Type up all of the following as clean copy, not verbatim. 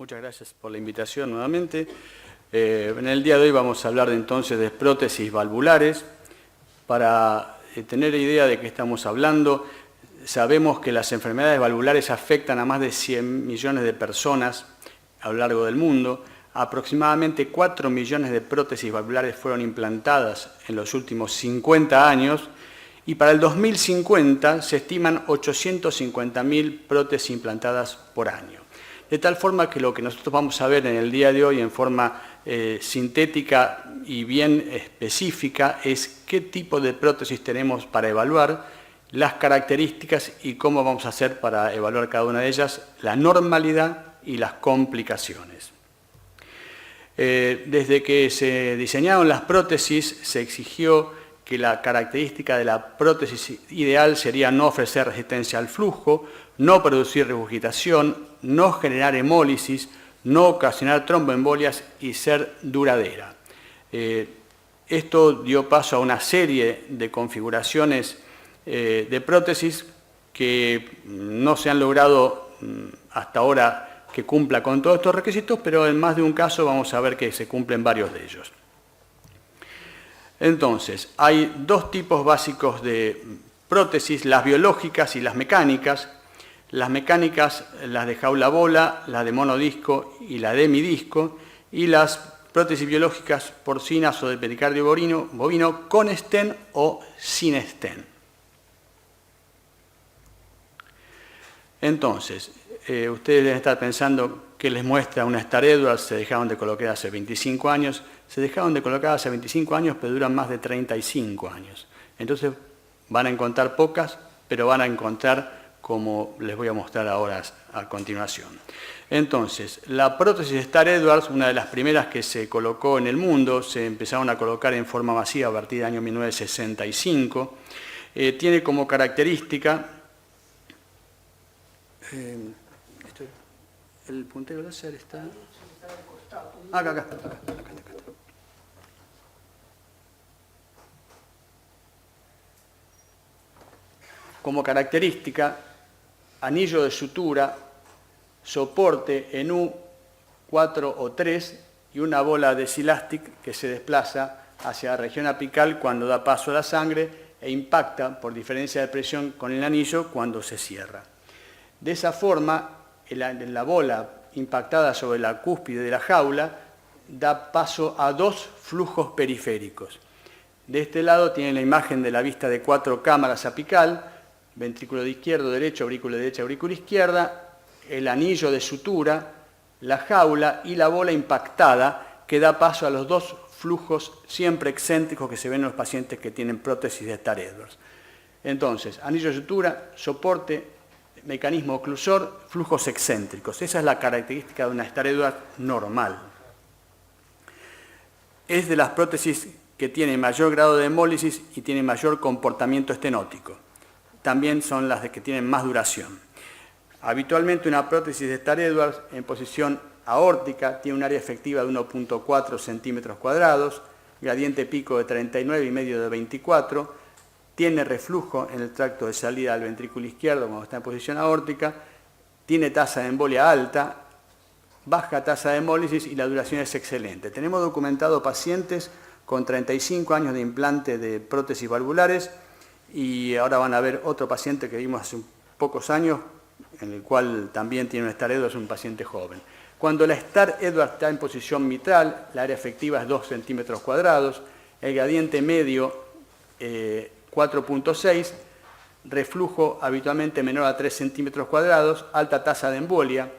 Muchas gracias por la invitación nuevamente. En el día de hoy vamos a hablar entonces de prótesis valvulares. Para tener idea de qué estamos hablando, sabemos que las enfermedades valvulares afectan a más de 100 millones de personas a lo largo del mundo. Aproximadamente 4 millones de prótesis valvulares fueron implantadas en los últimos 50 años y para el 2050 se estiman 850.000 prótesis implantadas por año. De tal forma que lo que nosotros vamos a ver en el día de hoy en forma sintética y bien específica es qué tipo de prótesis tenemos para evaluar, las características y cómo vamos a hacer para evaluar cada una de ellas, la normalidad y las complicaciones. Desde que se diseñaron las prótesis se exigió que la característica de la prótesis ideal sería no ofrecer resistencia al flujo, no producir regurgitación, no generar hemólisis, no ocasionar tromboembolias y ser duradera. Esto dio paso a una serie de configuraciones de prótesis que no se han logrado hasta ahora que cumpla con todos estos requisitos, pero en más de un caso vamos a ver que se cumplen varios de ellos. Entonces, hay dos tipos básicos de prótesis, las biológicas y las mecánicas. Las mecánicas, las de jaula bola, la de monodisco y la de hemidisco, y las prótesis biológicas porcinas o de pericardio bovino con stent o sin stent. Entonces, ustedes deben estar pensando que les muestra una Star Edwards, se dejaron de colocar hace 25 años, se dejaron de colocar hace 25 años, pero duran más de 35 años. Entonces, van a encontrar pocas, pero van a encontrar como les voy a mostrar ahora a continuación. Entonces, la prótesis Star Edwards, una de las primeras que se colocó en el mundo, se empezaron a colocar en forma masiva a partir del año 1965, tiene como característica... el puntero láser está... Acá. Como característica, anillo de sutura, soporte en U 4 o 3 y una bola de Silastic que se desplaza hacia la región apical cuando da paso a la sangre e impacta por diferencia de presión con el anillo cuando se cierra. De esa forma, la bola impactada sobre la cúspide de la jaula da paso a dos flujos periféricos. De este lado tienen la imagen de la vista de 4 cámaras apical, ventrículo de izquierdo, derecho, aurícula derecha, aurícula izquierda, el anillo de sutura, la jaula y la bola impactada que da paso a los dos flujos siempre excéntricos que se ven en los pacientes que tienen prótesis de Star Edwards. Entonces, anillo de sutura, soporte, mecanismo oclusor, flujos excéntricos. Esa es la característica de una Star Edwards normal. Es de las prótesis que tiene mayor grado de hemólisis y tiene mayor comportamiento estenótico. También son las de que tienen más duración. Habitualmente una prótesis de Star Edwards en posición aórtica tiene un área efectiva de 1.4 centímetros cuadrados, gradiente pico de 39 y medio de 24, tiene reflujo en el tracto de salida al ventrículo izquierdo cuando está en posición aórtica, tiene tasa de embolia alta, baja tasa de hemólisis y la duración es excelente. Tenemos documentado pacientes con 35 años de implante de prótesis valvulares y ahora van a ver otro paciente que vimos hace pocos años, en el cual también tiene un Star Edwards, un paciente joven. Cuando la Star Edwards está en posición mitral, la área efectiva es 2 centímetros cuadrados, el gradiente medio 4.6, reflujo habitualmente menor a 3 centímetros cuadrados, alta tasa de embolia.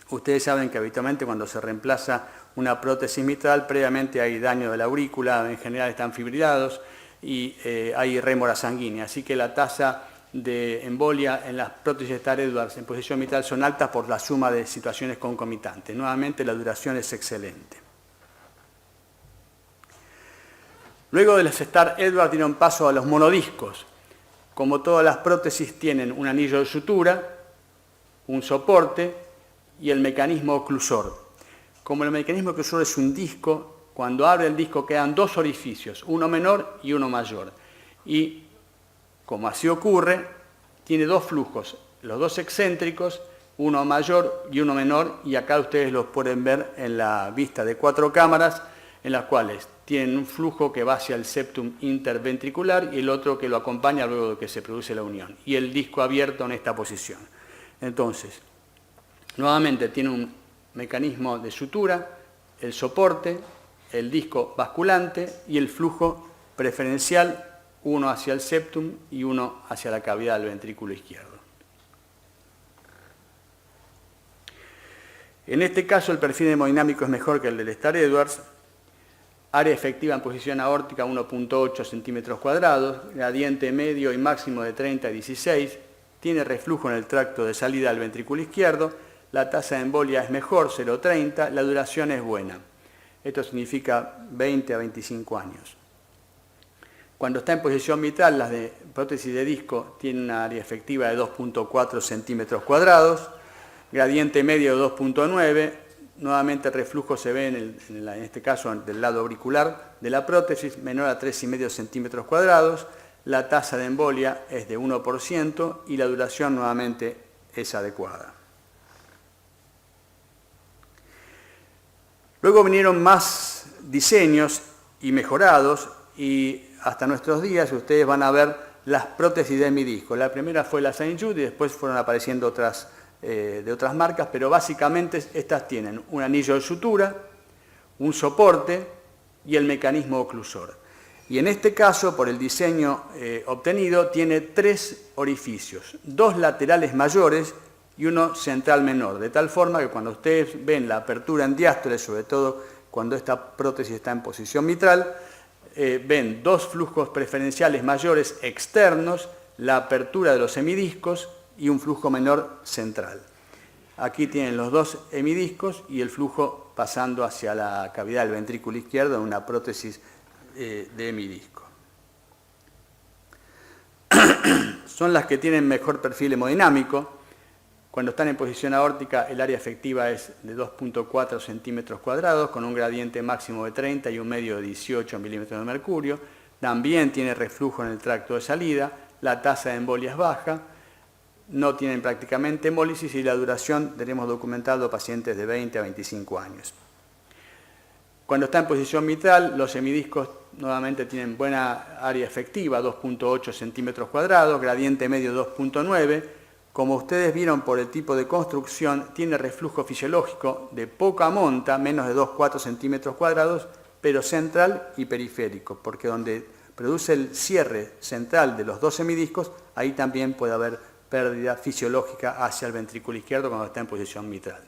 Ustedes saben que habitualmente cuando se reemplaza una prótesis mitral, previamente hay daño de la aurícula, en general están fibrilados, y hay rémora sanguínea, así que la tasa de embolia en las prótesis de Star Edwards en posición mitral son altas por la suma de situaciones concomitantes. Nuevamente la duración es excelente. Luego de las Star Edwards dieron paso a los monodiscos. Como todas las prótesis tienen un anillo de sutura, un soporte y el mecanismo oclusor. Como el mecanismo oclusor es un disco, cuando abre el disco quedan dos orificios, uno menor y uno mayor. Y como así ocurre, tiene dos flujos, los dos excéntricos uno mayor y uno menor, y acá ustedes los pueden ver en la vista de 4 cámaras, en las cuales tienen un flujo que va hacia el septum interventricular y el otro que lo acompaña luego de que se produce la unión, y el disco abierto en esta posición. Entonces, nuevamente tiene un mecanismo de sutura, el soporte, el disco basculante y el flujo preferencial, uno hacia el septum y uno hacia la cavidad del ventrículo izquierdo. En este caso el perfil hemodinámico es mejor que el del Starr-Edwards. Área efectiva en posición aórtica 1.8 centímetros cuadrados, gradiente medio y máximo de 30 a 16, tiene reflujo en el tracto de salida del ventrículo izquierdo, la tasa de embolia es mejor, 0,30, la duración es buena. Esto significa 20 a 25 años. Cuando está en posición mitral, las de prótesis de disco tienen una área efectiva de 2.4 centímetros cuadrados, gradiente medio de 2.9, nuevamente el reflujo se ve en este caso del lado auricular de la prótesis, menor a 3,5 centímetros cuadrados, la tasa de embolia es de 1% y la duración nuevamente es adecuada. Luego vinieron más diseños y mejorados, y hasta nuestros días ustedes van a ver las prótesis de hemidisco. La primera fue la St. Jude y después fueron apareciendo otras de otras marcas, pero básicamente estas tienen un anillo de sutura, un soporte y el mecanismo oclusor. Y en este caso, por el diseño obtenido, tiene 3 orificios, 2 laterales mayores y uno central menor, de tal forma que cuando ustedes ven la apertura en diástole, sobre todo cuando esta prótesis está en posición mitral, ven 2 flujos preferenciales mayores externos, la apertura de los hemidiscos y un flujo menor central. Aquí tienen los 2 hemidiscos y el flujo pasando hacia la cavidad del ventrículo izquierdo en una prótesis de hemidisco. Son las que tienen mejor perfil hemodinámico. Cuando están en posición aórtica, el área efectiva es de 2.4 centímetros cuadrados, con un gradiente máximo de 30 y un medio de 18 milímetros de mercurio. También tiene reflujo en el tracto de salida, la tasa de embolia es baja, no tienen prácticamente hemólisis y la duración tenemos documentado pacientes de 20 a 25 años. Cuando está en posición mitral, los hemidiscos nuevamente tienen buena área efectiva, 2.8 centímetros cuadrados, gradiente medio 2.9. Como ustedes vieron por el tipo de construcción, tiene reflujo fisiológico de poca monta, menos de 2,4 centímetros cuadrados, pero central y periférico, porque donde produce el cierre central de los 2 hemidiscos, ahí también puede haber pérdida fisiológica hacia el ventrículo izquierdo cuando está en posición mitral.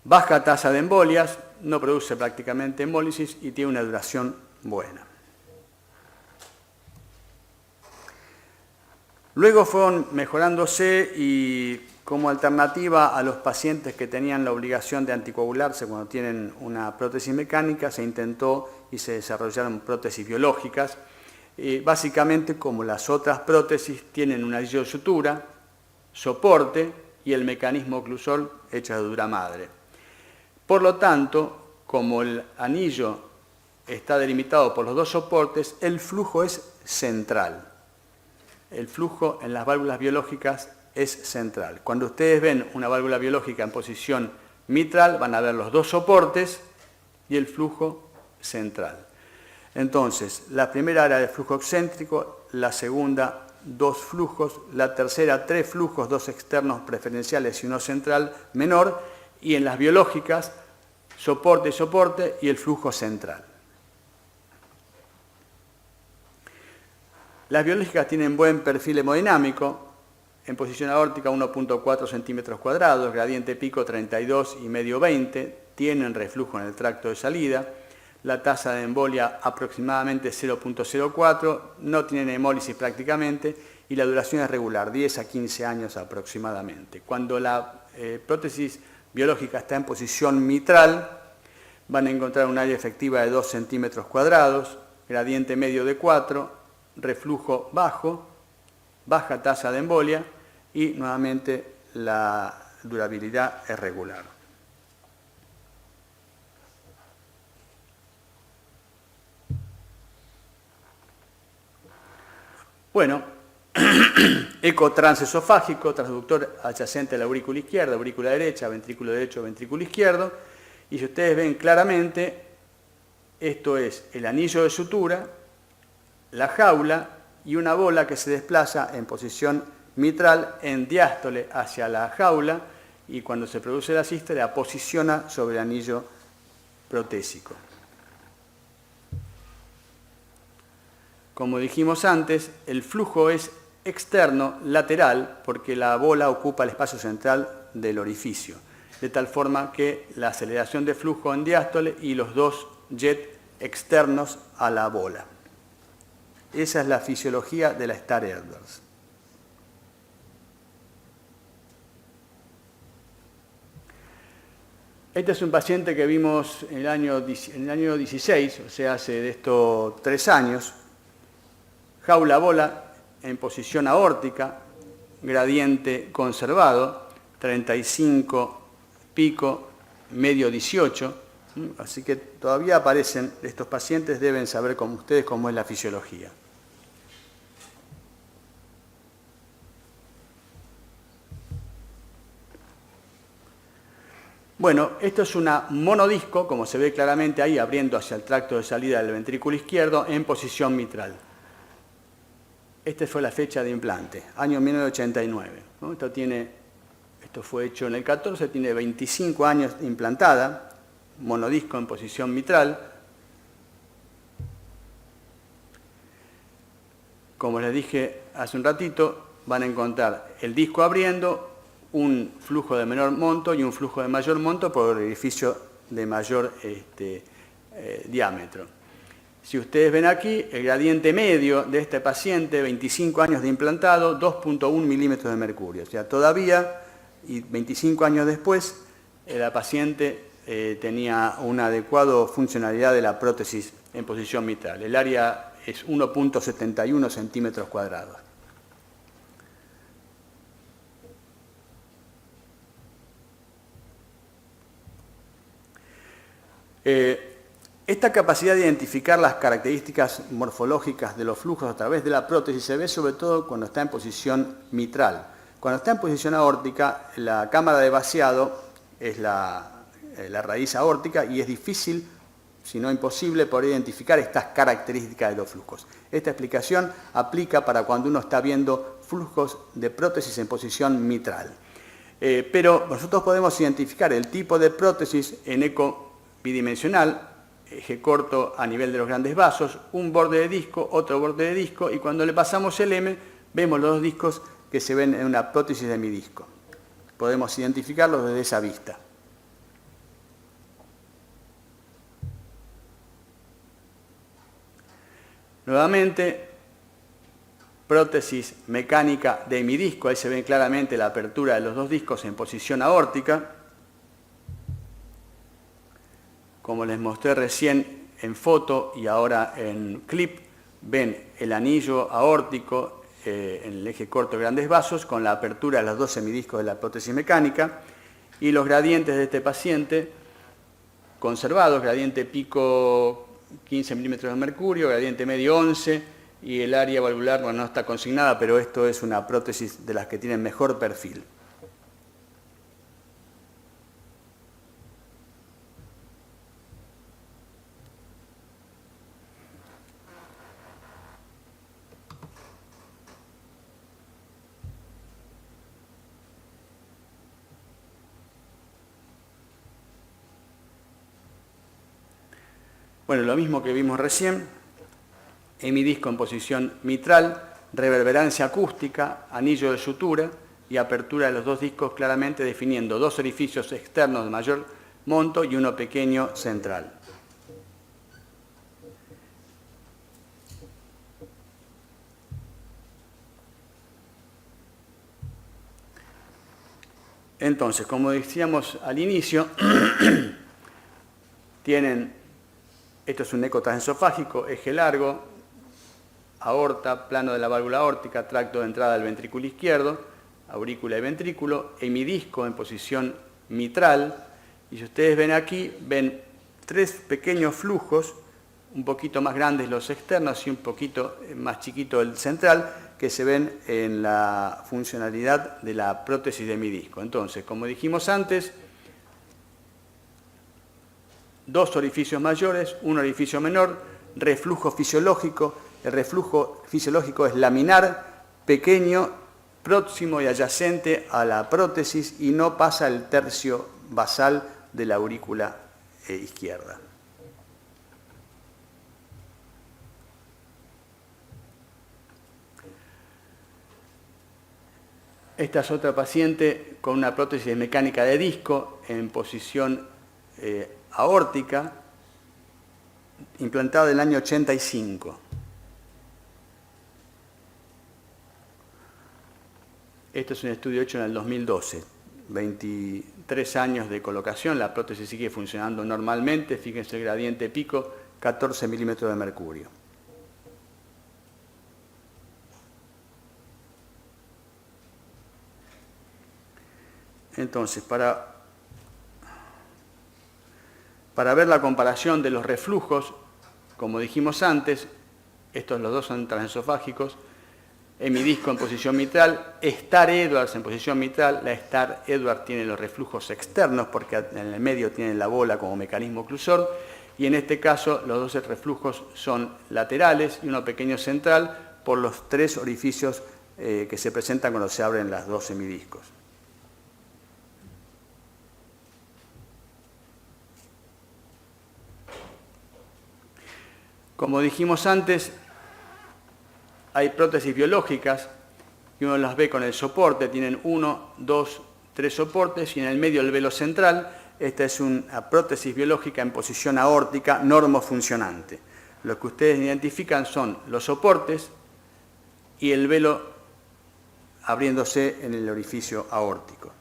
Baja tasa de embolias, no produce prácticamente hemólisis y tiene una duración buena. Luego fueron mejorándose y como alternativa a los pacientes que tenían la obligación de anticoagularse cuando tienen una prótesis mecánica, se intentó y se desarrollaron prótesis biológicas. Básicamente, como las otras prótesis, tienen un anillo de sutura, soporte y el mecanismo oclusor hecho de dura madre. Por lo tanto, como el anillo está delimitado por los 2 soportes, el flujo es central. El flujo en las válvulas biológicas es central. Cuando ustedes ven una válvula biológica en posición mitral, van a ver los 2 soportes y el flujo central. Entonces, la primera era de flujo excéntrico, la segunda 2 flujos, la tercera 3 flujos, 2 externos preferenciales y uno central menor, y en las biológicas soporte, soporte y el flujo central. Las biológicas tienen buen perfil hemodinámico, en posición aórtica 1.4 centímetros cuadrados, gradiente pico 32 y medio 20, tienen reflujo en el tracto de salida, la tasa de embolia aproximadamente 0.04, no tienen hemólisis prácticamente y la duración es regular, 10 a 15 años aproximadamente. Cuando la prótesis biológica está en posición mitral, van a encontrar un área efectiva de 2 centímetros cuadrados, gradiente medio de 4, reflujo bajo, baja tasa de embolia y nuevamente la durabilidad es regular. Bueno, eco transesofágico, transductor adyacente a la aurícula izquierda, aurícula derecha, ventrículo derecho, ventrículo izquierdo. Y si ustedes ven claramente, esto es el anillo de sutura, la jaula y una bola que se desplaza en posición mitral en diástole hacia la jaula, y cuando se produce la sístole la posiciona sobre el anillo protésico. Como dijimos antes, el flujo es externo, lateral, porque la bola ocupa el espacio central del orificio, de tal forma que la aceleración de flujo en diástole y los dos jets externos a la bola. Esa es la fisiología de la Starr-Edwards. Este es un paciente que vimos en el año 16, o sea, hace de esto 3 años. Jaula-bola en posición aórtica, gradiente conservado, 35 pico, medio 18. Así que todavía aparecen estos pacientes, deben saber como ustedes cómo es la fisiología. Bueno, esto es una monodisco, como se ve claramente ahí, abriendo hacia el tracto de salida del ventrículo izquierdo en posición mitral. Esta fue la fecha de implante, año 1989. ¿No? Esto fue hecho en el 14, tiene 25 años implantada, monodisco en posición mitral. Como les dije hace un ratito, van a encontrar el disco abriendo, un flujo de menor monto y un flujo de mayor monto por el orificio de mayor diámetro. Si ustedes ven aquí, el gradiente medio de este paciente, 25 años de implantado, 2.1 milímetros de mercurio. O sea, todavía, y 25 años después, la paciente tenía una adecuada funcionalidad de la prótesis en posición mitral. El área es 1.71 centímetros cuadrados. Esta capacidad de identificar las características morfológicas de los flujos a través de la prótesis se ve sobre todo cuando está en posición mitral. Cuando está en posición aórtica, la cámara de vaciado es la raíz aórtica y es difícil, si no imposible, poder identificar estas características de los flujos. Esta explicación aplica para cuando uno está viendo flujos de prótesis en posición mitral. Pero nosotros podemos identificar el tipo de prótesis en eco bidimensional, eje corto a nivel de los grandes vasos, un borde de disco, otro borde de disco, y cuando le pasamos el M, vemos los dos discos que se ven en una prótesis de mi disco. Podemos identificarlos desde esa vista. Nuevamente, prótesis mecánica de mi disco, ahí se ve claramente la apertura de los dos discos en posición aórtica. Como les mostré recién en foto y ahora en clip, ven el anillo aórtico en el eje corto de grandes vasos con la apertura de los dos semidiscos de la prótesis mecánica y los gradientes de este paciente conservados, gradiente pico 15 milímetros de mercurio, gradiente medio 11 y el área valvular, bueno, no está consignada, pero esto es una prótesis de las que tienen mejor perfil. Bueno, lo mismo que vimos recién, hemidisco en posición mitral, reverberancia acústica, anillo de sutura y apertura de los dos discos claramente definiendo dos orificios externos de mayor monto y uno pequeño central. Entonces, como decíamos al inicio, esto es un eco transesofágico, eje largo, aorta, plano de la válvula aórtica, tracto de entrada del ventrículo izquierdo, aurícula y ventrículo, hemidisco en posición mitral, y si ustedes ven aquí, ven tres pequeños flujos, un poquito más grandes los externos y un poquito más chiquito el central, que se ven en la funcionalidad de la prótesis de mi disco. Entonces, como dijimos antes, dos orificios mayores, un orificio menor, reflujo fisiológico. El reflujo fisiológico es laminar, pequeño, próximo y adyacente a la prótesis y no pasa el tercio basal de la aurícula izquierda. Esta es otra paciente con una prótesis mecánica de disco en posición aórtica, implantada en el año 85. Este es un estudio hecho en el 2012. 23 años de colocación, la prótesis sigue funcionando normalmente. Fíjense el gradiente pico, 14 milímetros de mercurio. Entonces, para ver la comparación de los reflujos, como dijimos antes, estos los dos son transesofágicos, hemidisco en posición mitral, Star Edwards en posición mitral. La Star Edwards tiene los reflujos externos porque en el medio tiene la bola como mecanismo oclusor, y en este caso los dos reflujos son laterales y uno pequeño central por los tres orificios que se presentan cuando se abren las dos hemidiscos. Como dijimos antes, hay prótesis biológicas y uno las ve con el soporte, tienen 1, 2, 3 soportes y en el medio el velo central. Esta es una prótesis biológica en posición aórtica normofuncionante. Lo que ustedes identifican son los soportes y el velo abriéndose en el orificio aórtico.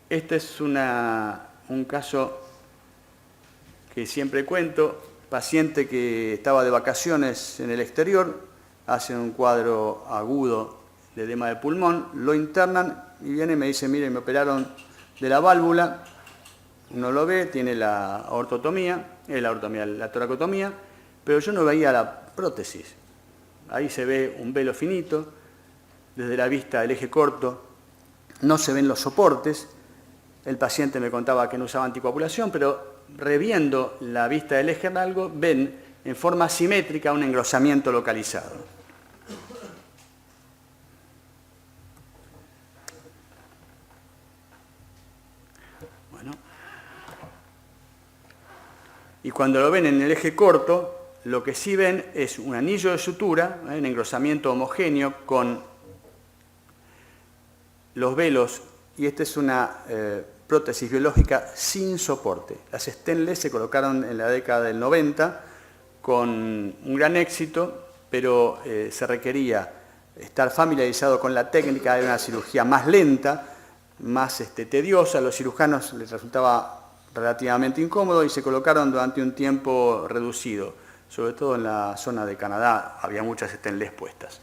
Este es un caso que siempre cuento, paciente que estaba de vacaciones en el exterior, hace un cuadro agudo de edema de pulmón, lo internan y viene y me dice, mire, me operaron de la válvula, uno lo ve, tiene la la toracotomía, pero yo no veía la prótesis. Ahí se ve un velo finito, desde la vista del eje corto, no se ven los soportes. El paciente me contaba que no usaba anticoagulación, pero reviendo la vista del eje nalgo, ven en forma simétrica un engrosamiento localizado. Bueno. Y cuando lo ven en el eje corto, lo que sí ven es un anillo de sutura, un engrosamiento homogéneo con los velos. Y esta es una prótesis biológica sin soporte. Las Stenless se colocaron en la década del 90 con un gran éxito, pero se requería estar familiarizado con la técnica de una cirugía más lenta, más tediosa. A los cirujanos les resultaba relativamente incómodo y se colocaron durante un tiempo reducido. Sobre todo en la zona de Canadá había muchas Stenless puestas.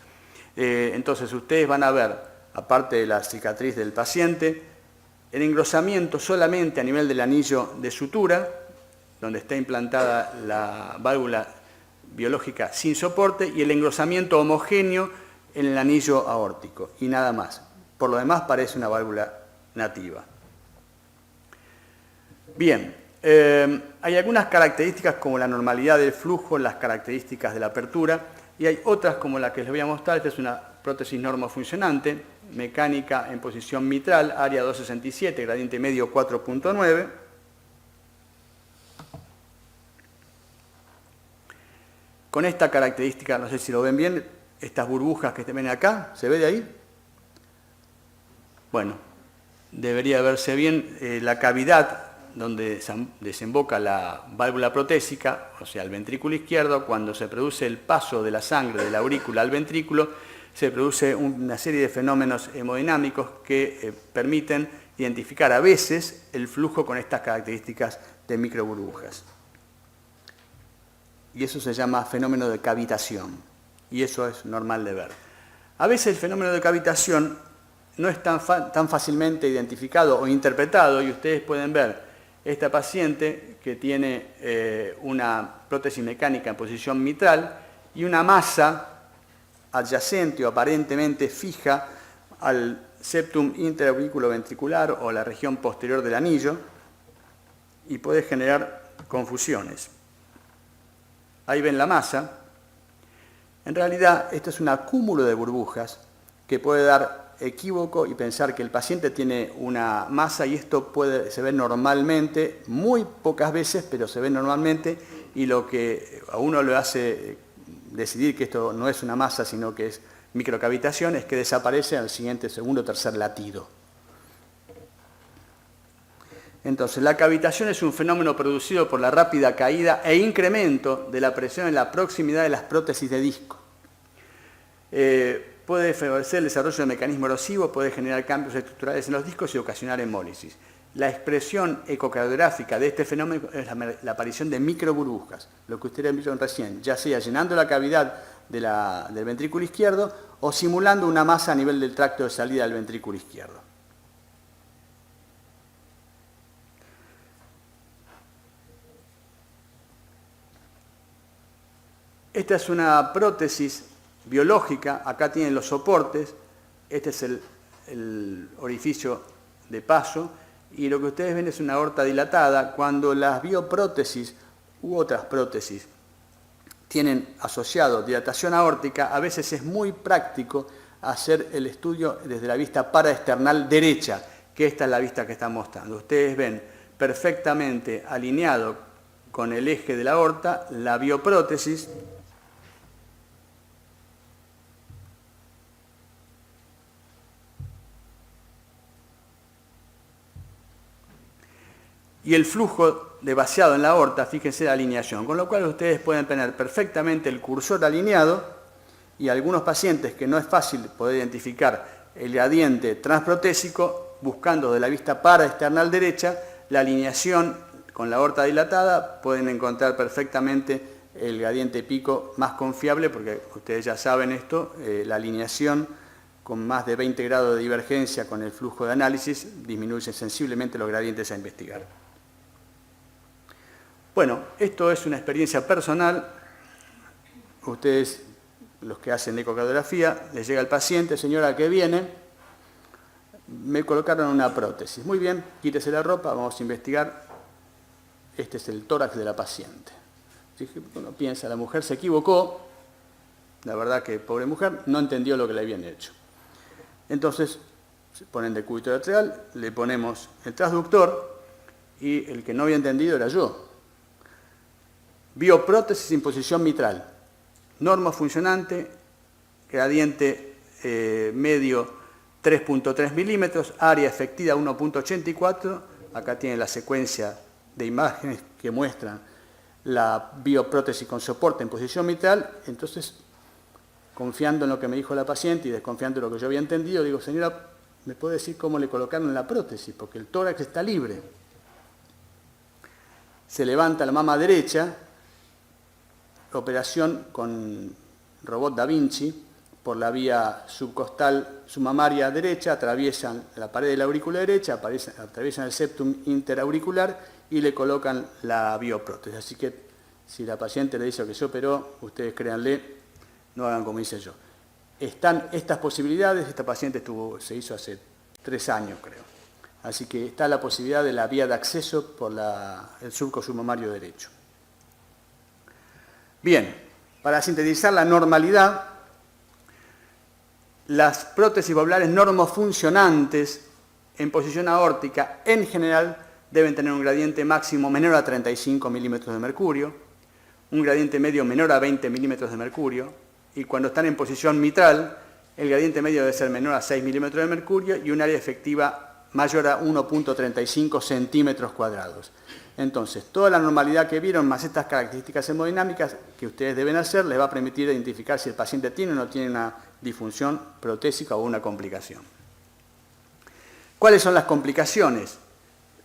Entonces ustedes van a ver, aparte de la cicatriz del paciente, el engrosamiento solamente a nivel del anillo de sutura, donde está implantada la válvula biológica sin soporte, y el engrosamiento homogéneo en el anillo aórtico, y nada más. Por lo demás parece una válvula nativa. Bien, hay algunas características como la normalidad del flujo, las características de la apertura, y hay otras como la que les voy a mostrar. Esta es una prótesis normofuncionante, mecánica en posición mitral, área 267, gradiente medio 4.9. Con esta característica, no sé si lo ven bien, estas burbujas que ven acá, ¿se ve de ahí? Bueno, debería verse bien la cavidad donde desemboca la válvula protésica, o sea, el ventrículo izquierdo. Cuando se produce el paso de la sangre de la aurícula al ventrículo, se produce una serie de fenómenos hemodinámicos que permiten identificar a veces el flujo con estas características de microburbujas. Y eso se llama fenómeno de cavitación, y eso es normal de ver. A veces el fenómeno de cavitación no es tan fácilmente identificado o interpretado, y ustedes pueden ver esta paciente que tiene una prótesis mecánica en posición mitral y una masa adyacente o aparentemente fija al septum interauriculoventricular o la región posterior del anillo y puede generar confusiones. Ahí ven la masa. En realidad, esto es un acúmulo de burbujas que puede dar equívoco y pensar que el paciente tiene una masa y esto se ve normalmente, muy pocas veces, pero se ve normalmente, y lo que a uno le hace decidir que esto no es una masa, sino que es microcavitación, es que desaparece al siguiente, segundo o tercer latido. Entonces, la cavitación es un fenómeno producido por la rápida caída e incremento de la presión en la proximidad de las prótesis de disco. Puede favorecer el desarrollo del mecanismo erosivo, puede generar cambios estructurales en los discos y ocasionar hemólisis. La expresión ecocardiográfica de este fenómeno es la aparición de microburbujas, lo que ustedes vieron recién, ya sea llenando la cavidad del ventrículo izquierdo o simulando una masa a nivel del tracto de salida del ventrículo izquierdo. Esta es una prótesis biológica, acá tienen los soportes, este es el orificio de paso, y lo que ustedes ven es una aorta dilatada. Cuando las bioprótesis u otras prótesis tienen asociado dilatación aórtica, a veces es muy práctico hacer el estudio desde la vista paraesternal derecha, que esta es la vista que está mostrando. Ustedes ven perfectamente alineado con el eje de la aorta la bioprótesis. Y el flujo de vaciado en la aorta, fíjense la alineación, con lo cual ustedes pueden tener perfectamente el cursor alineado y algunos pacientes que no es fácil poder identificar el gradiente transprotésico, buscando de la vista paraesternal derecha la alineación con la aorta dilatada, pueden encontrar perfectamente el gradiente pico más confiable, porque ustedes ya saben esto, la alineación con más de 20 grados de divergencia con el flujo de análisis disminuye sensiblemente los gradientes a investigar. Bueno, esto es una experiencia personal. Ustedes, los que hacen ecocardiografía, les llega el paciente, señora que viene, me colocaron una prótesis. Muy bien, quítese la ropa, vamos a investigar. Este es el tórax de la paciente. Uno piensa, la mujer se equivocó, la verdad que pobre mujer, no entendió lo que le habían hecho. Entonces, se ponen decúbito lateral, le ponemos el transductor y el que no había entendido era yo. Bioprótesis en posición mitral, normo funcionante, gradiente medio 3.3 milímetros, área efectiva 1.84, acá tienen la secuencia de imágenes que muestran la bioprótesis con soporte en posición mitral. Entonces, confiando en lo que me dijo la paciente y desconfiando en lo que yo había entendido, digo, señora, ¿me puede decir cómo le colocaron la prótesis? Porque el tórax está libre. Se levanta la mama derecha, operación con robot Da Vinci, por la vía subcostal submamaria derecha, atraviesan la pared de la aurícula derecha, atraviesan el septum interauricular y le colocan la bioprótesis. Así que si la paciente le dice que se operó, ustedes créanle, no hagan como hice yo. Están estas posibilidades, esta paciente se hizo hace 3 años, creo. Así que está la posibilidad de la vía de acceso por el surco submamario derecho. Bien, para sintetizar la normalidad, las prótesis valvulares normofuncionantes en posición aórtica en general deben tener un gradiente máximo menor a 35 milímetros de mercurio, un gradiente medio menor a 20 milímetros de mercurio, y cuando están en posición mitral, el gradiente medio debe ser menor a 6 milímetros de mercurio y un área efectiva mayor a 1.35 centímetros cuadrados. Entonces, toda la normalidad que vieron, más estas características hemodinámicas que ustedes deben hacer, les va a permitir identificar si el paciente tiene o no tiene una disfunción protésica o una complicación. ¿Cuáles son las complicaciones?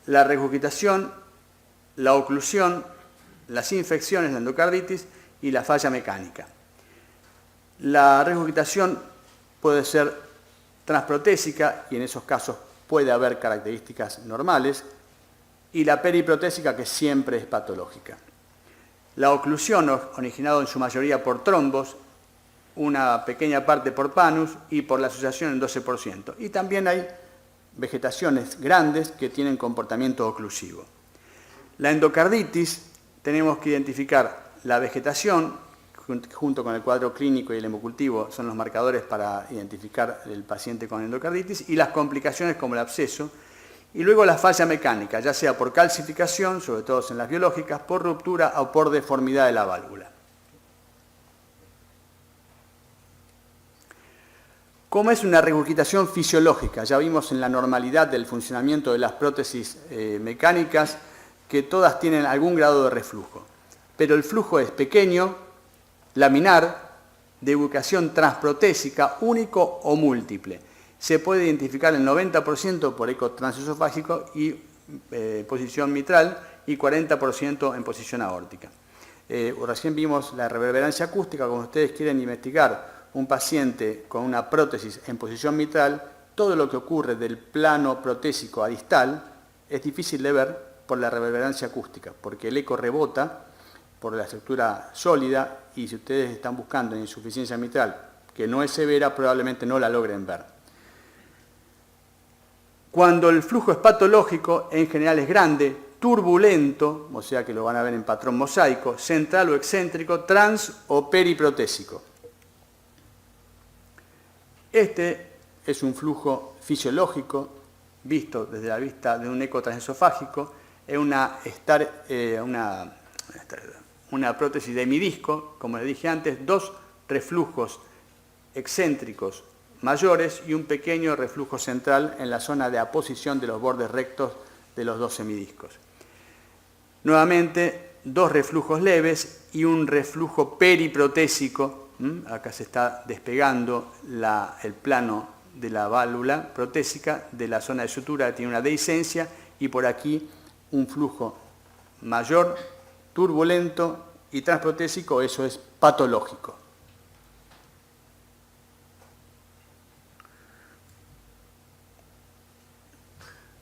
La regurgitación, la oclusión, las infecciones, la endocarditis y la falla mecánica. La regurgitación puede ser transprotésica y en esos casos puede haber características normales. y la periprotésica, que siempre es patológica. La oclusión, originada en su mayoría por trombos, una pequeña parte por panus y por la asociación en 12%. Y también hay vegetaciones grandes que tienen comportamiento oclusivo. La endocarditis, tenemos que identificar la vegetación, junto con el cuadro clínico y el hemocultivo, son los marcadores para identificar el paciente con endocarditis, y las complicaciones como el absceso, y luego la falla mecánica, ya sea por calcificación, sobre todo en las biológicas, por ruptura o por deformidad de la válvula. ¿Cómo es una regurgitación fisiológica? Ya vimos en la normalidad del funcionamiento de las prótesis mecánicas que todas tienen algún grado de reflujo, pero el flujo es pequeño, laminar, de ubicación transprotésica, único o múltiple. Se puede identificar el 90% por eco transesofágico y posición mitral y 40% en posición aórtica. Recién vimos la reverberancia acústica. Como ustedes quieren investigar un paciente con una prótesis en posición mitral, todo lo que ocurre del plano protésico a distal es difícil de ver por la reverberancia acústica, porque el eco rebota por la estructura sólida y si ustedes están buscando insuficiencia mitral que no es severa, probablemente no la logren ver. Cuando el flujo es patológico, en general es grande, turbulento, o sea que lo van a ver en patrón mosaico, central o excéntrico, trans o periprotésico. Este es un flujo fisiológico visto desde la vista de un eco transesofágico, es una prótesis de hemidisco, como les dije antes, dos reflujos excéntricos mayores y un pequeño reflujo central en la zona de aposición de los bordes rectos de los dos semidiscos. Nuevamente, dos reflujos leves y un reflujo periprotésico. Acá se está despegando el plano de la válvula protésica de la zona de sutura, que tiene una dehiscencia, y por aquí un flujo mayor, turbulento y transprotésico, eso es patológico.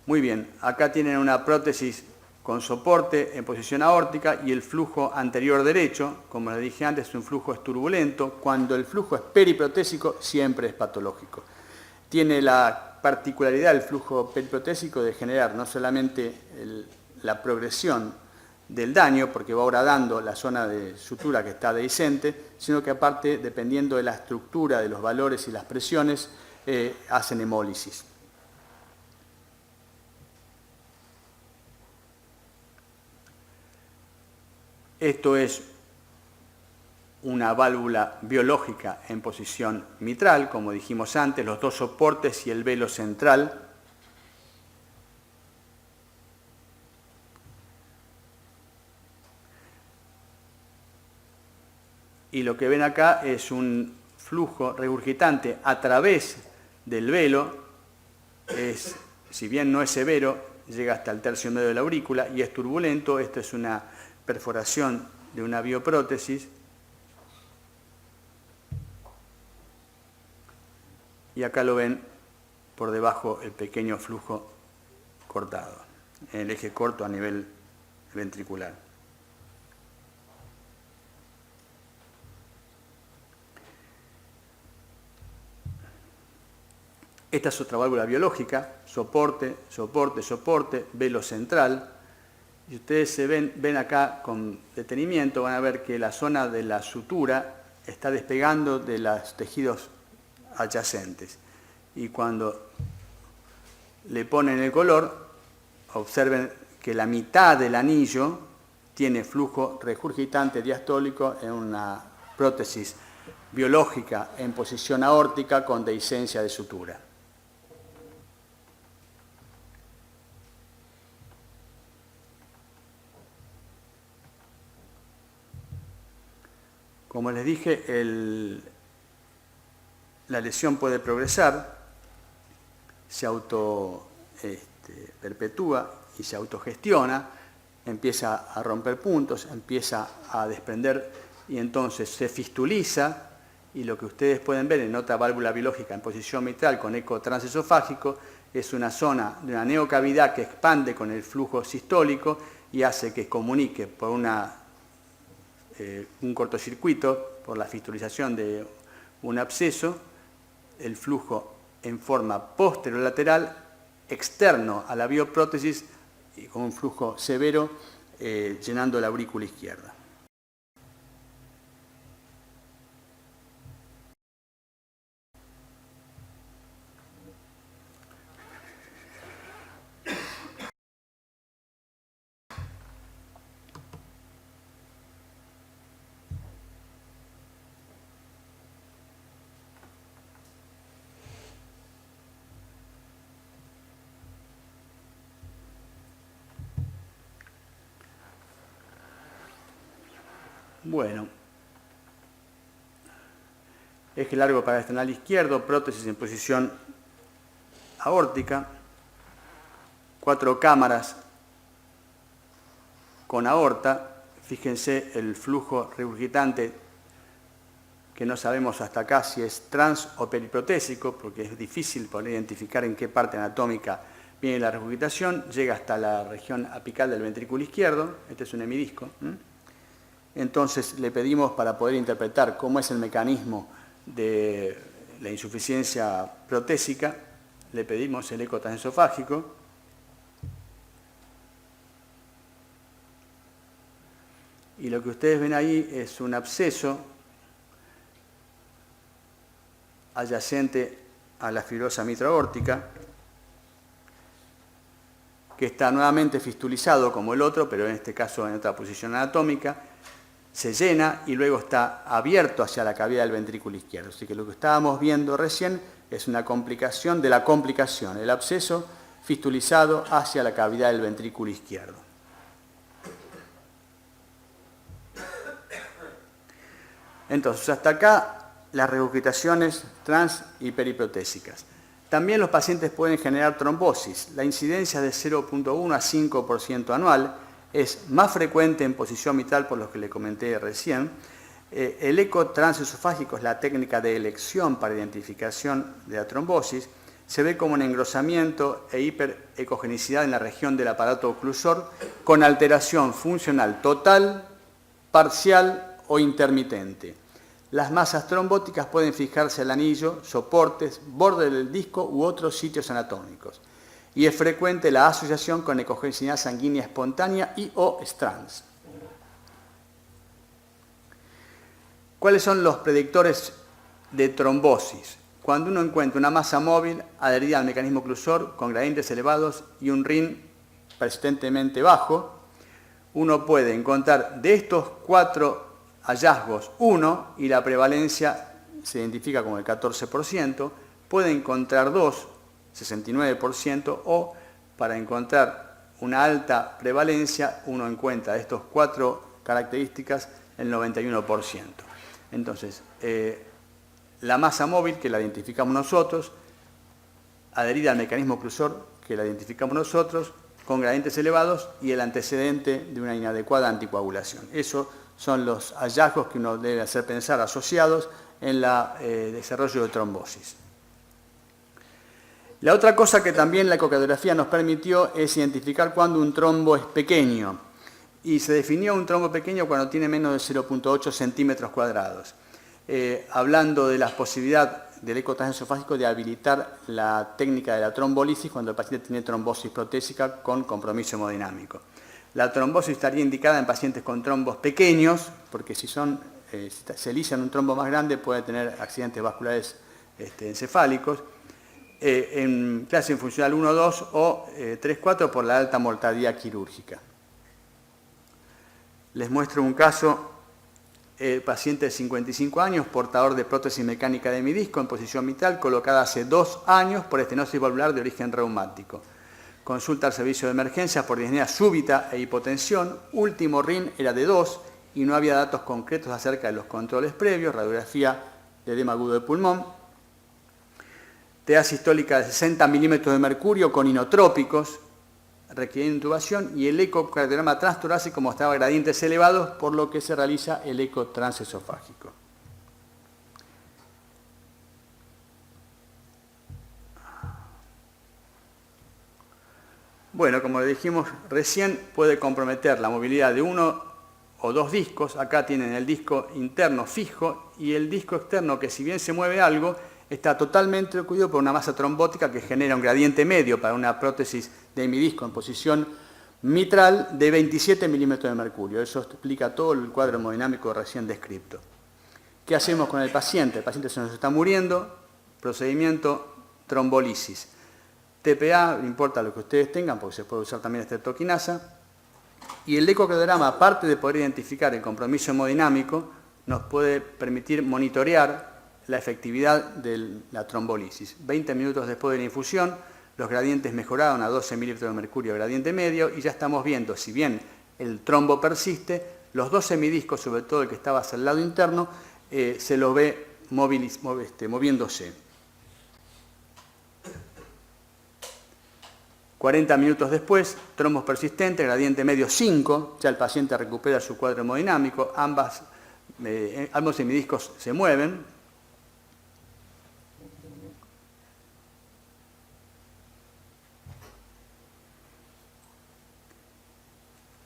Muy bien, acá tienen una prótesis con soporte en posición aórtica y el flujo anterior derecho, como les dije antes, un flujo es turbulento. Cuando el flujo es periprotésico, siempre es patológico. Tiene la particularidad el flujo periprotésico de generar no solamente la progresión del daño, porque va horadando la zona de sutura que está dehiscente, sino que aparte, dependiendo de la estructura, de los valores y las presiones, hacen hemólisis. Esto es una válvula biológica en posición mitral, como dijimos antes, los dos soportes y el velo central. Y lo que ven acá es un flujo regurgitante a través del velo, si bien no es severo, llega hasta el tercio medio de la aurícula y es turbulento. Esto es una perforación de una bioprótesis. Y acá lo ven por debajo el pequeño flujo cortado, en el eje corto a nivel ventricular. Esta es otra válvula biológica, soporte, soporte, soporte, velo central. Si ustedes ven acá con detenimiento, van a ver que la zona de la sutura está despegando de los tejidos adyacentes. Y cuando le ponen el color, observen que la mitad del anillo tiene flujo regurgitante diastólico en una prótesis biológica en posición aórtica con dehiscencia de sutura. Como les dije, la lesión puede progresar, se perpetúa y se autogestiona, empieza a romper puntos, empieza a desprender y entonces se fistuliza, y lo que ustedes pueden ver en otra válvula biológica en posición mitral con eco transesofágico Es una zona de una neocavidad que expande con el flujo sistólico y hace que comunique por un cortocircuito, por la fistulización de un absceso, el flujo en forma posterolateral externo a la bioprótesis y con un flujo severo llenando la aurícula izquierda. Bueno, eje largo parasternal izquierdo, prótesis en posición aórtica, 4 cámaras con aorta. Fíjense el flujo regurgitante, que no sabemos hasta acá si es trans o periprotésico, porque es difícil poder identificar en qué parte anatómica viene la regurgitación. Llega hasta la región apical del ventrículo izquierdo. Este es un hemidisco. Entonces le pedimos, para poder interpretar cómo es el mecanismo de la insuficiencia protésica, le pedimos el eco transesofágico. Y lo que ustedes ven ahí es un absceso adyacente a la fibrosa mitroaórtica, que está nuevamente fistulizado como el otro, pero en este caso en otra posición anatómica. Se llena y luego está abierto hacia la cavidad del ventrículo izquierdo. Así que lo que estábamos viendo recién es una complicación de la complicación, el absceso fistulizado hacia la cavidad del ventrículo izquierdo. Entonces, hasta acá las regurgitaciones trans y periprotésicas. También los pacientes pueden generar trombosis. La incidencia es de 0.1 a 5% anual. Es más frecuente en posición mitral, por lo que le comenté recién. El eco transesofágico es la técnica de elección para identificación de la trombosis. Se ve como un engrosamiento e hiperecogenicidad en la región del aparato oclusor con alteración funcional total, parcial o intermitente. Las masas trombóticas pueden fijarse al anillo, soportes, borde del disco u otros sitios anatómicos. Y es frecuente la asociación con ecogenicidad sanguínea espontánea y o strands. ¿Cuáles son los predictores de trombosis? Cuando uno encuentra una masa móvil adherida al mecanismo oclusor con gradientes elevados y un RIN persistentemente bajo, uno puede encontrar de estos 4 hallazgos uno, y la prevalencia se identifica como el 14%, puede encontrar 2, 69%, o para encontrar una alta prevalencia, uno encuentra de estos 4 características el 91%. Entonces, la masa móvil, que la identificamos nosotros, adherida al mecanismo oclusor, que la identificamos nosotros, con gradientes elevados, y el antecedente de una inadecuada anticoagulación. Esos son los hallazgos que uno debe hacer pensar asociados en el desarrollo de trombosis. La otra cosa que también la ecocardiografía nos permitió es identificar cuando un trombo es pequeño. Y se definió un trombo pequeño cuando tiene menos de 0.8 centímetros cuadrados. Hablando de la posibilidad del eco transesofágico de habilitar la técnica de la trombolisis cuando el paciente tiene trombosis protésica con compromiso hemodinámico. La trombosis estaría indicada en pacientes con trombos pequeños, porque si se elisan un trombo más grande puede tener accidentes vasculares encefálicos. En clase funcional 1-2 o 3-4 por la alta mortalidad quirúrgica. Les muestro un caso, paciente de 55 años, portador de prótesis mecánica de hemidisco en posición mitral, colocada hace 2 años por estenosis valvular de origen reumático. Consulta al servicio de emergencias por disnea súbita e hipotensión. Último RIN era de 2 y no había datos concretos acerca de los controles previos, radiografía de edema agudo de pulmón. TA sistólica de 60 milímetros de mercurio con inotrópicos, requiriendo intubación, y el ecocardiograma transtorácico mostraba gradientes elevados, por lo que se realiza el eco transesofágico. Bueno, como le dijimos recién, puede comprometer la movilidad de uno o dos discos. Acá tienen el disco interno fijo y el disco externo, que si bien se mueve algo, está totalmente ocurrido por una masa trombótica que genera un gradiente medio para una prótesis de hemidisco en posición mitral de 27 milímetros de mercurio. Eso explica todo el cuadro hemodinámico recién descrito. ¿Qué hacemos con el paciente? El paciente se nos está muriendo, procedimiento trombolisis. TPA, no importa lo que ustedes tengan, porque se puede usar también estreptoquinasa. Y el ecocardiograma, aparte de poder identificar el compromiso hemodinámico, nos puede permitir monitorear la efectividad de la trombolisis. 20 minutos después de la infusión, los gradientes mejoraron a 12 milímetros de mercurio gradiente medio y ya estamos viendo, si bien el trombo persiste, los dos hemidiscos, sobre todo el que estaba hacia el lado interno, se lo ve moviéndose. 40 minutos después, trombos persistentes, gradiente medio 5, ya el paciente recupera su cuadro hemodinámico, ambos hemidiscos se mueven.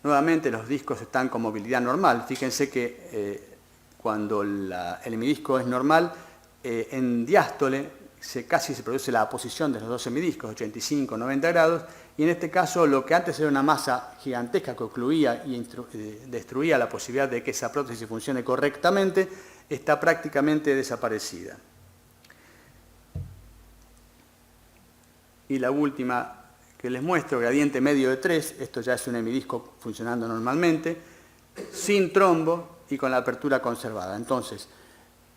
Nuevamente los discos están con movilidad normal. Fíjense que cuando el hemidisco es normal, en diástole casi se produce la oposición de los dos hemidiscos, 85, 90 grados, y en este caso lo que antes era una masa gigantesca que ocluía y destruía la posibilidad de que esa prótesis funcione correctamente, está prácticamente desaparecida. Y la última que les muestro, gradiente medio de 3, esto ya es un hemidisco funcionando normalmente, sin trombo y con la apertura conservada. Entonces,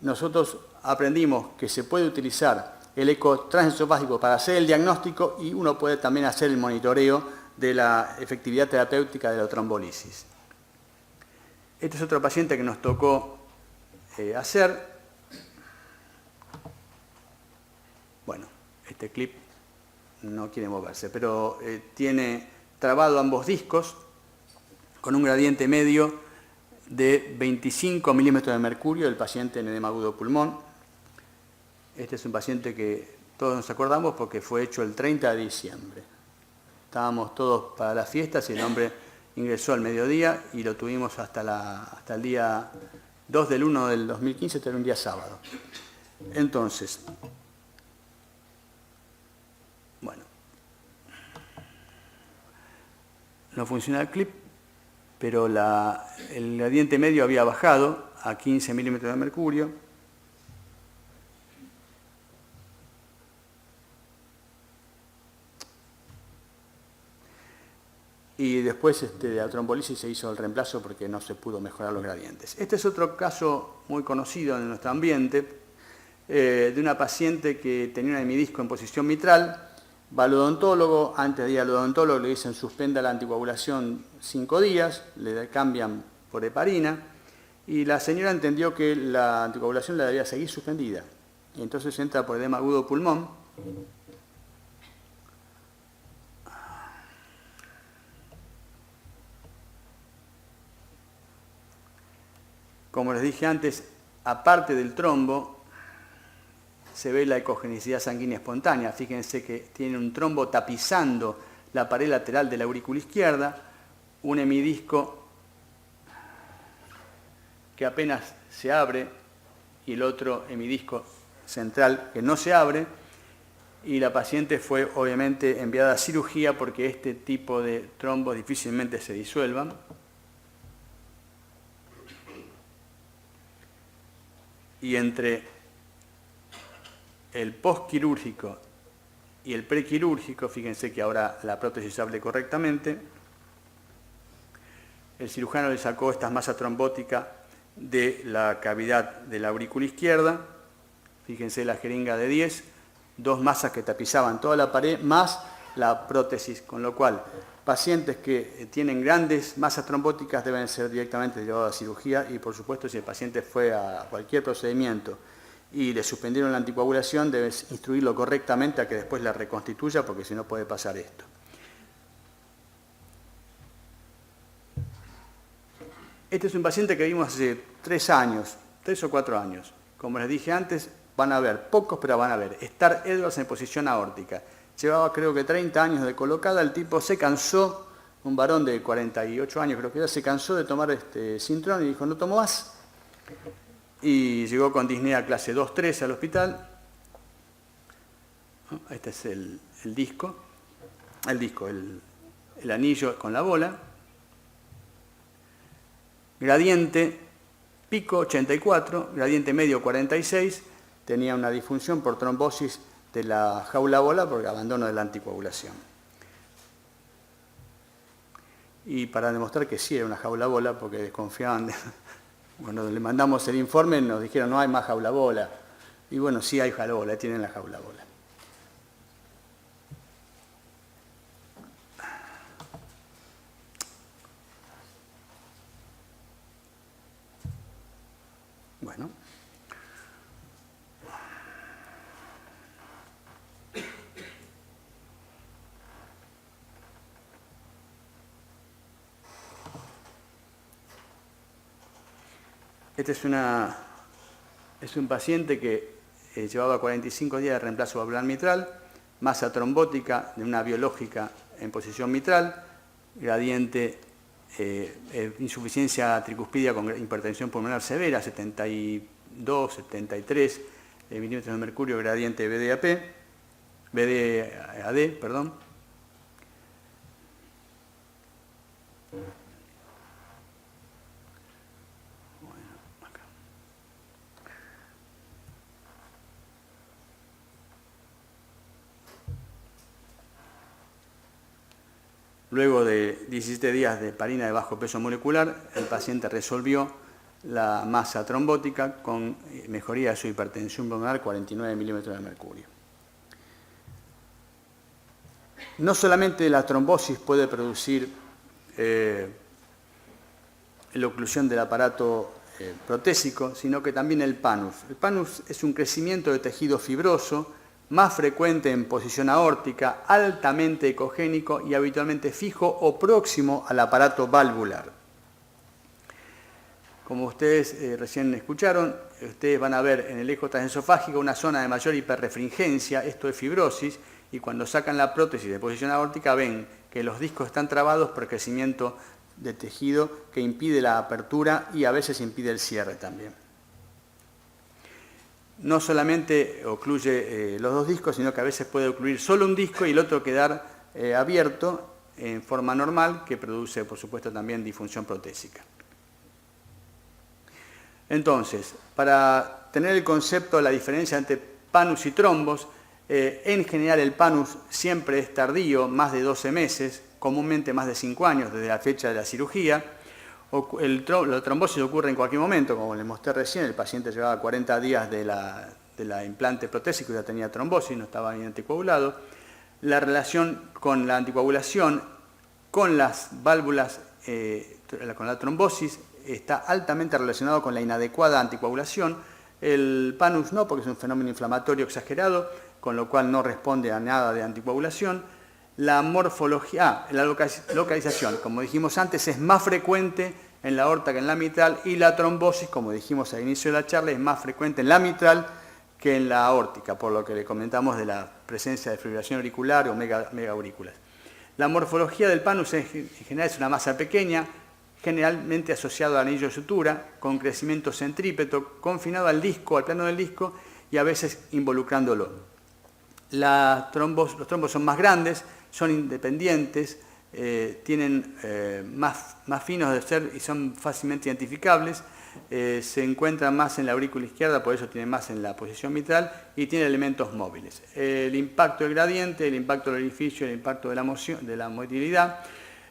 nosotros aprendimos que se puede utilizar el eco transesofágico para hacer el diagnóstico y uno puede también hacer el monitoreo de la efectividad terapéutica de la trombolisis. Este es otro paciente que nos tocó hacer. Bueno, este clip no quiere moverse, pero tiene trabado ambos discos con un gradiente medio de 25 milímetros de mercurio, el paciente en edema agudo pulmón. Este es un paciente que todos nos acordamos porque fue hecho el 30 de diciembre. Estábamos todos para las fiestas y el hombre ingresó al mediodía y lo tuvimos hasta el día 2 del 1 del 2015, este era un día sábado. Entonces, bueno, no funciona el clip, pero el gradiente medio había bajado a 15 milímetros de mercurio. Y después de la trombolisis se hizo el reemplazo porque no se pudo mejorar los gradientes. Este es otro caso muy conocido en nuestro ambiente, de una paciente que tenía un hemidisco en posición mitral. Va al odontólogo, antes de ir al odontólogo le dicen suspenda la anticoagulación 5 días, le cambian por heparina, y la señora entendió que la anticoagulación la debía seguir suspendida. Y entonces entra por edema agudo pulmón. Como les dije antes, aparte del trombo, se ve la ecogenicidad sanguínea espontánea. Fíjense que tiene un trombo tapizando la pared lateral de la aurícula izquierda, un hemidisco que apenas se abre y el otro hemidisco central que no se abre, y la paciente fue obviamente enviada a cirugía porque este tipo de trombos difícilmente se disuelvan. Y entre el postquirúrgico y el prequirúrgico, fíjense que ahora la prótesis se abre correctamente, el cirujano le sacó esta masa trombótica de la cavidad de la aurícula izquierda, fíjense la jeringa de 10, dos masas que tapizaban toda la pared, más la prótesis, con lo cual pacientes que tienen grandes masas trombóticas deben ser directamente llevados a cirugía y, por supuesto, si el paciente fue a cualquier procedimiento y le suspendieron la anticoagulación, debes instruirlo correctamente a que después la reconstituya, porque si no puede pasar esto. Este es un paciente que vimos hace 3 años, 3 o 4 años. Como les dije antes, van a ver, pocos, pero van a ver. Star Edwards en posición aórtica. llevaba creo que 30 años de colocada, el tipo se cansó, un varón de 48 años creo que era, se cansó de tomar Synthron y dijo, no tomo más. Y llegó con disnea clase 2-3 al hospital. Este es el disco, el anillo con la bola. Gradiente pico 84, gradiente medio 46, tenía una disfunción por trombosis de la jaula bola por abandono de la anticoagulación. Y para demostrar que sí era una jaula bola, porque desconfiaban, cuando le mandamos el informe nos dijeron no hay más jaula bola. Y bueno, sí hay jaula bola, tienen la jaula bola. Bueno. Este es un paciente que llevaba 45 días de reemplazo valvular mitral, masa trombótica de una biológica en posición mitral, gradiente insuficiencia tricuspidia con hipertensión pulmonar severa, 72, 73 milímetros de mercurio, gradiente VDAD, perdón. Luego de 17 días de heparina de bajo peso molecular, el paciente resolvió la masa trombótica con mejoría de su hipertensión pulmonar, 49 milímetros de mercurio. No solamente la trombosis puede producir la oclusión del aparato protésico, sino que también el panus. El panus es un crecimiento de tejido fibroso, más frecuente en posición aórtica, altamente ecogénico y habitualmente fijo o próximo al aparato valvular. Como ustedes recién escucharon, ustedes van a ver en el eco transesofágico una zona de mayor hiperrefringencia, esto es fibrosis, y cuando sacan la prótesis de posición aórtica ven que los discos están trabados por crecimiento de tejido que impide la apertura y a veces impide el cierre también. No solamente ocluye los dos discos, sino que a veces puede ocluir solo un disco y el otro quedar abierto en forma normal, que produce, por supuesto, también disfunción protésica. Entonces, para tener el concepto de la diferencia entre panus y trombos, en general el panus siempre es tardío, más de 12 meses, comúnmente más de 5 años desde la fecha de la cirugía. La trombosis ocurre en cualquier momento, como les mostré recién, el paciente llevaba 40 días de la implante protésico y ya tenía trombosis, no estaba bien anticoagulado. La relación con la anticoagulación, con las válvulas, con la trombosis, está altamente relacionado con la inadecuada anticoagulación. El panus no, porque es un fenómeno inflamatorio exagerado, con lo cual no responde a nada de anticoagulación. La morfología, la localización, como dijimos antes, es más frecuente en la aorta que en la mitral, y la trombosis, como dijimos al inicio de la charla, es más frecuente en la mitral que en la aórtica, por lo que le comentamos de la presencia de fibrilación auricular o megaaurículas. La morfología del panus en general es una masa pequeña, generalmente asociado al anillo de sutura, con crecimiento centrípeto, confinado al disco, al plano del disco, y a veces involucrándolo. Los trombos son más grandes, son independientes, tienen más finos de ser y son fácilmente identificables, se encuentran más en la aurícula izquierda, por eso tienen más en la posición mitral, y tiene elementos móviles. El impacto del gradiente, el impacto del orificio, el impacto de la motilidad.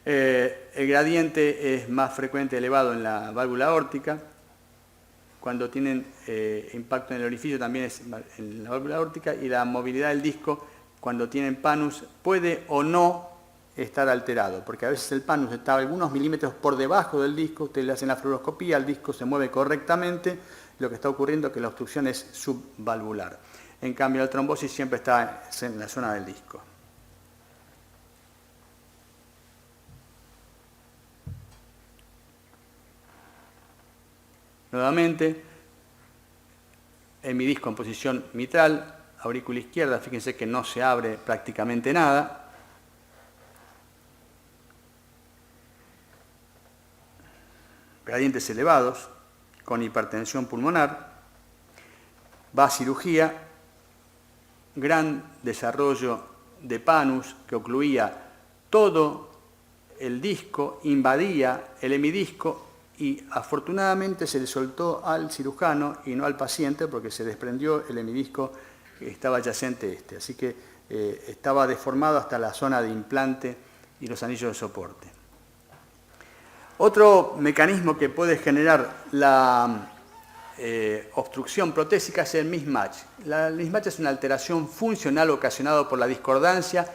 El gradiente es más frecuente elevado en la válvula aórtica. Cuando tienen impacto en el orificio también es en la válvula aórtica, y la movilidad del disco, cuando tienen panus, puede o no estar alterado, porque a veces el panus está algunos milímetros por debajo del disco, ustedes le hacen la fluoroscopía, el disco se mueve correctamente, lo que está ocurriendo es que la obstrucción es subvalvular. En cambio, la trombosis siempre está en la zona del disco. Nuevamente, en mi disco en posición mitral, aurícula izquierda, fíjense que no se abre prácticamente nada. Gradientes elevados, con hipertensión pulmonar, va a cirugía, gran desarrollo de panus que ocluía todo el disco, invadía el hemidisco y afortunadamente se le soltó al cirujano y no al paciente porque se desprendió el hemidisco que estaba adyacente a este. Así que estaba deformado hasta la zona de implante y los anillos de soporte. Otro mecanismo que puede generar la obstrucción protésica es el mismatch. El mismatch es una alteración funcional ocasionada por la discordancia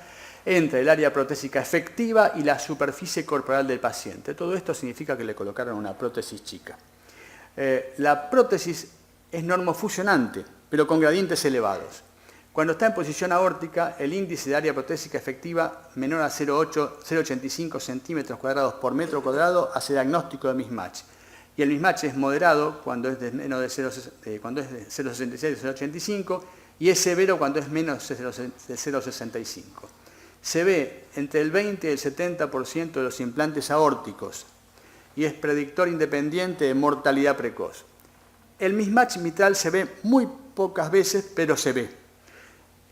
entre el área protésica efectiva y la superficie corporal del paciente. Todo esto significa que le colocaron una prótesis chica. La prótesis es normofusionante, pero con gradientes elevados. Cuando está en posición aórtica, el índice de área protésica efectiva menor a 0,85 centímetros cuadrados por metro cuadrado hace diagnóstico de mismatch. Y el mismatch es moderado cuando es de menos de 0,66 o 0,85 y es severo cuando es menos de 0,65. Se ve entre el 20 y el 70% de los implantes aórticos y es predictor independiente de mortalidad precoz. El mismatch mitral se ve muy pocas veces, pero se ve.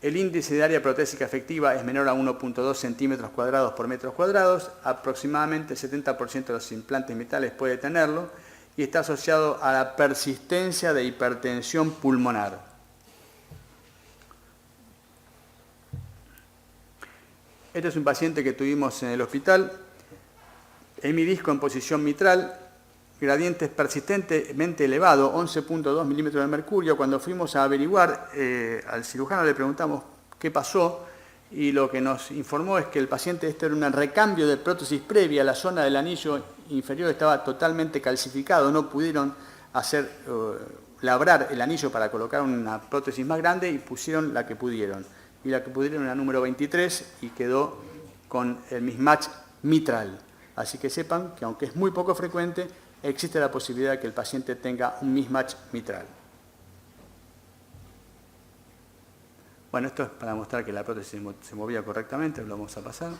El índice de área protésica efectiva es menor a 1,2 centímetros cuadrados por metros cuadrados, aproximadamente el 70% de los implantes mitrales puede tenerlo, y está asociado a la persistencia de hipertensión pulmonar. Este es un paciente que tuvimos en el hospital, hemidisco en posición mitral, gradientes persistentemente elevados, 11,2 milímetros de mercurio. Cuando fuimos a averiguar, al cirujano le preguntamos qué pasó y lo que nos informó es que el paciente era un recambio de prótesis previa, la zona del anillo inferior estaba totalmente calcificado, no pudieron labrar el anillo para colocar una prótesis más grande y pusieron la que pudieron. Y la que pudieron era número 23 y quedó con el mismatch mitral. Así que sepan que aunque es muy poco frecuente, existe la posibilidad de que el paciente tenga un mismatch mitral. Bueno, esto es para mostrar que la prótesis se movía correctamente, lo vamos a pasar.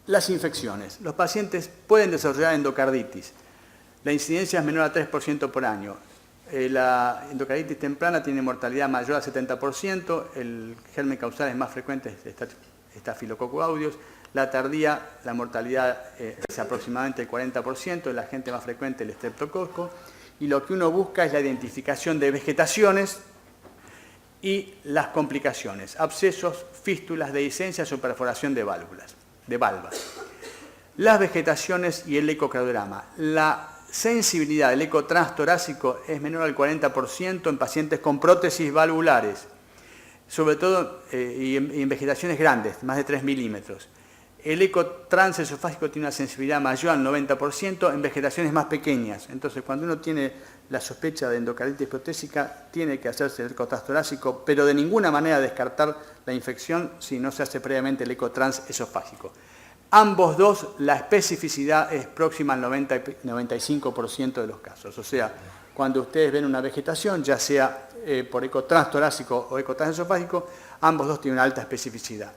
Las infecciones. Los pacientes pueden desarrollar endocarditis. La incidencia es menor a 3% por año. La endocarditis temprana tiene mortalidad mayor al 70%, el germen causal es más frecuente, Staphylococcus aureus. La tardía, la mortalidad es aproximadamente el 40%, el agente más frecuente el estreptococo, y lo que uno busca es la identificación de vegetaciones y las complicaciones, abscesos, fístulas, dehiscencias o perforación de valvas. Las vegetaciones y el ecocardiograma. La sensibilidad del eco transtorácico es menor al 40% en pacientes con prótesis valvulares, sobre todo y en vegetaciones grandes, más de 3 milímetros. El eco transesofágico tiene una sensibilidad mayor al 90% en vegetaciones más pequeñas. Entonces, cuando uno tiene la sospecha de endocarditis protésica, tiene que hacerse el eco transtorácico, pero de ninguna manera descartar la infección si no se hace previamente el eco transesofágico. Ambos dos, la especificidad es próxima al 95% de los casos. O sea, cuando ustedes ven una vegetación, ya sea por eco transtorácico o eco transesofágico, ambos dos tienen una alta especificidad.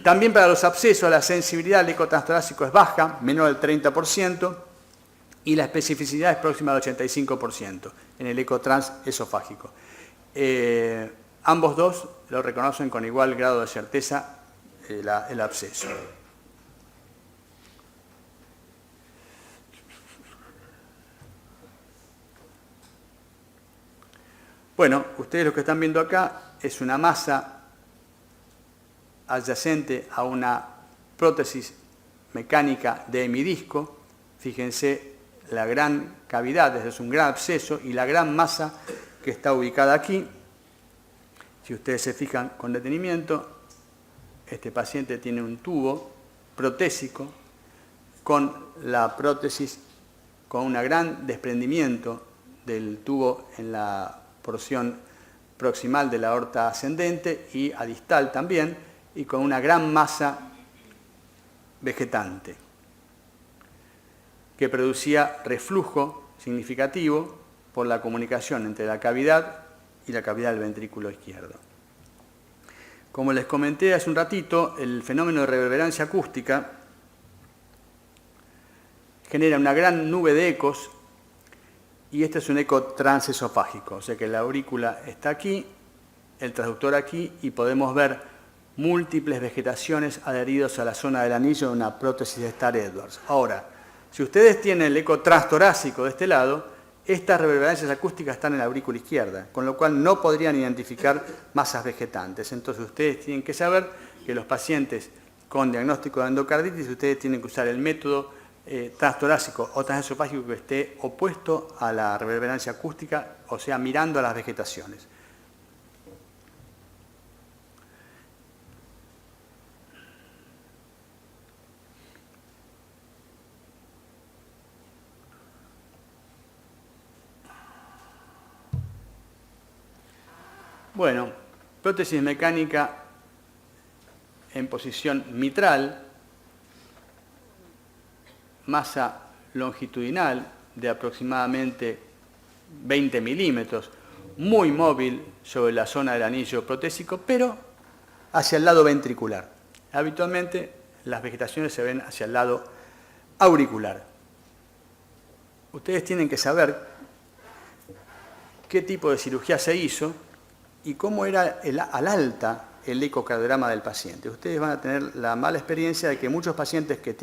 También para los abscesos, la sensibilidad del eco transtorácico es baja, menor al 30%, y la especificidad es próxima al 85% en el eco transesofágico. Ambos dos lo reconocen con igual grado de certeza el absceso. Bueno, ustedes lo que están viendo acá es una masa adyacente a una prótesis mecánica de hemidisco. Fíjense la gran cavidad, es un gran absceso, y la gran masa que está ubicada aquí. Si ustedes se fijan con detenimiento, este paciente tiene un tubo protésico con la prótesis con un gran desprendimiento del tubo en la porción proximal de la aorta ascendente y adistal también, y con una gran masa vegetante que producía reflujo significativo por la comunicación entre la cavidad y la cavidad del ventrículo izquierdo. Como les comenté hace un ratito, el fenómeno de reverberancia acústica genera una gran nube de ecos, y este es un eco transesofágico, o sea que la aurícula está aquí, el transductor aquí, y podemos ver múltiples vegetaciones adheridos a la zona del anillo de una prótesis de Starr-Edwards. Ahora, si ustedes tienen el eco transtorácico de este lado, estas reverberancias acústicas están en la aurícula izquierda, con lo cual no podrían identificar masas vegetantes. Entonces ustedes tienen que saber que los pacientes con diagnóstico de endocarditis, ustedes tienen que usar el método transtorácico o transesofágico que esté opuesto a la reverberancia acústica, o sea, mirando a las vegetaciones. Bueno, prótesis mecánica en posición mitral, masa longitudinal de aproximadamente 20 milímetros, muy móvil sobre la zona del anillo protésico, pero hacia el lado ventricular. Habitualmente las vegetaciones se ven hacia el lado auricular. Ustedes tienen que saber qué tipo de cirugía se hizo y cómo era al alta el ecocardiograma del paciente. Ustedes van a tener la mala experiencia de que muchos pacientes que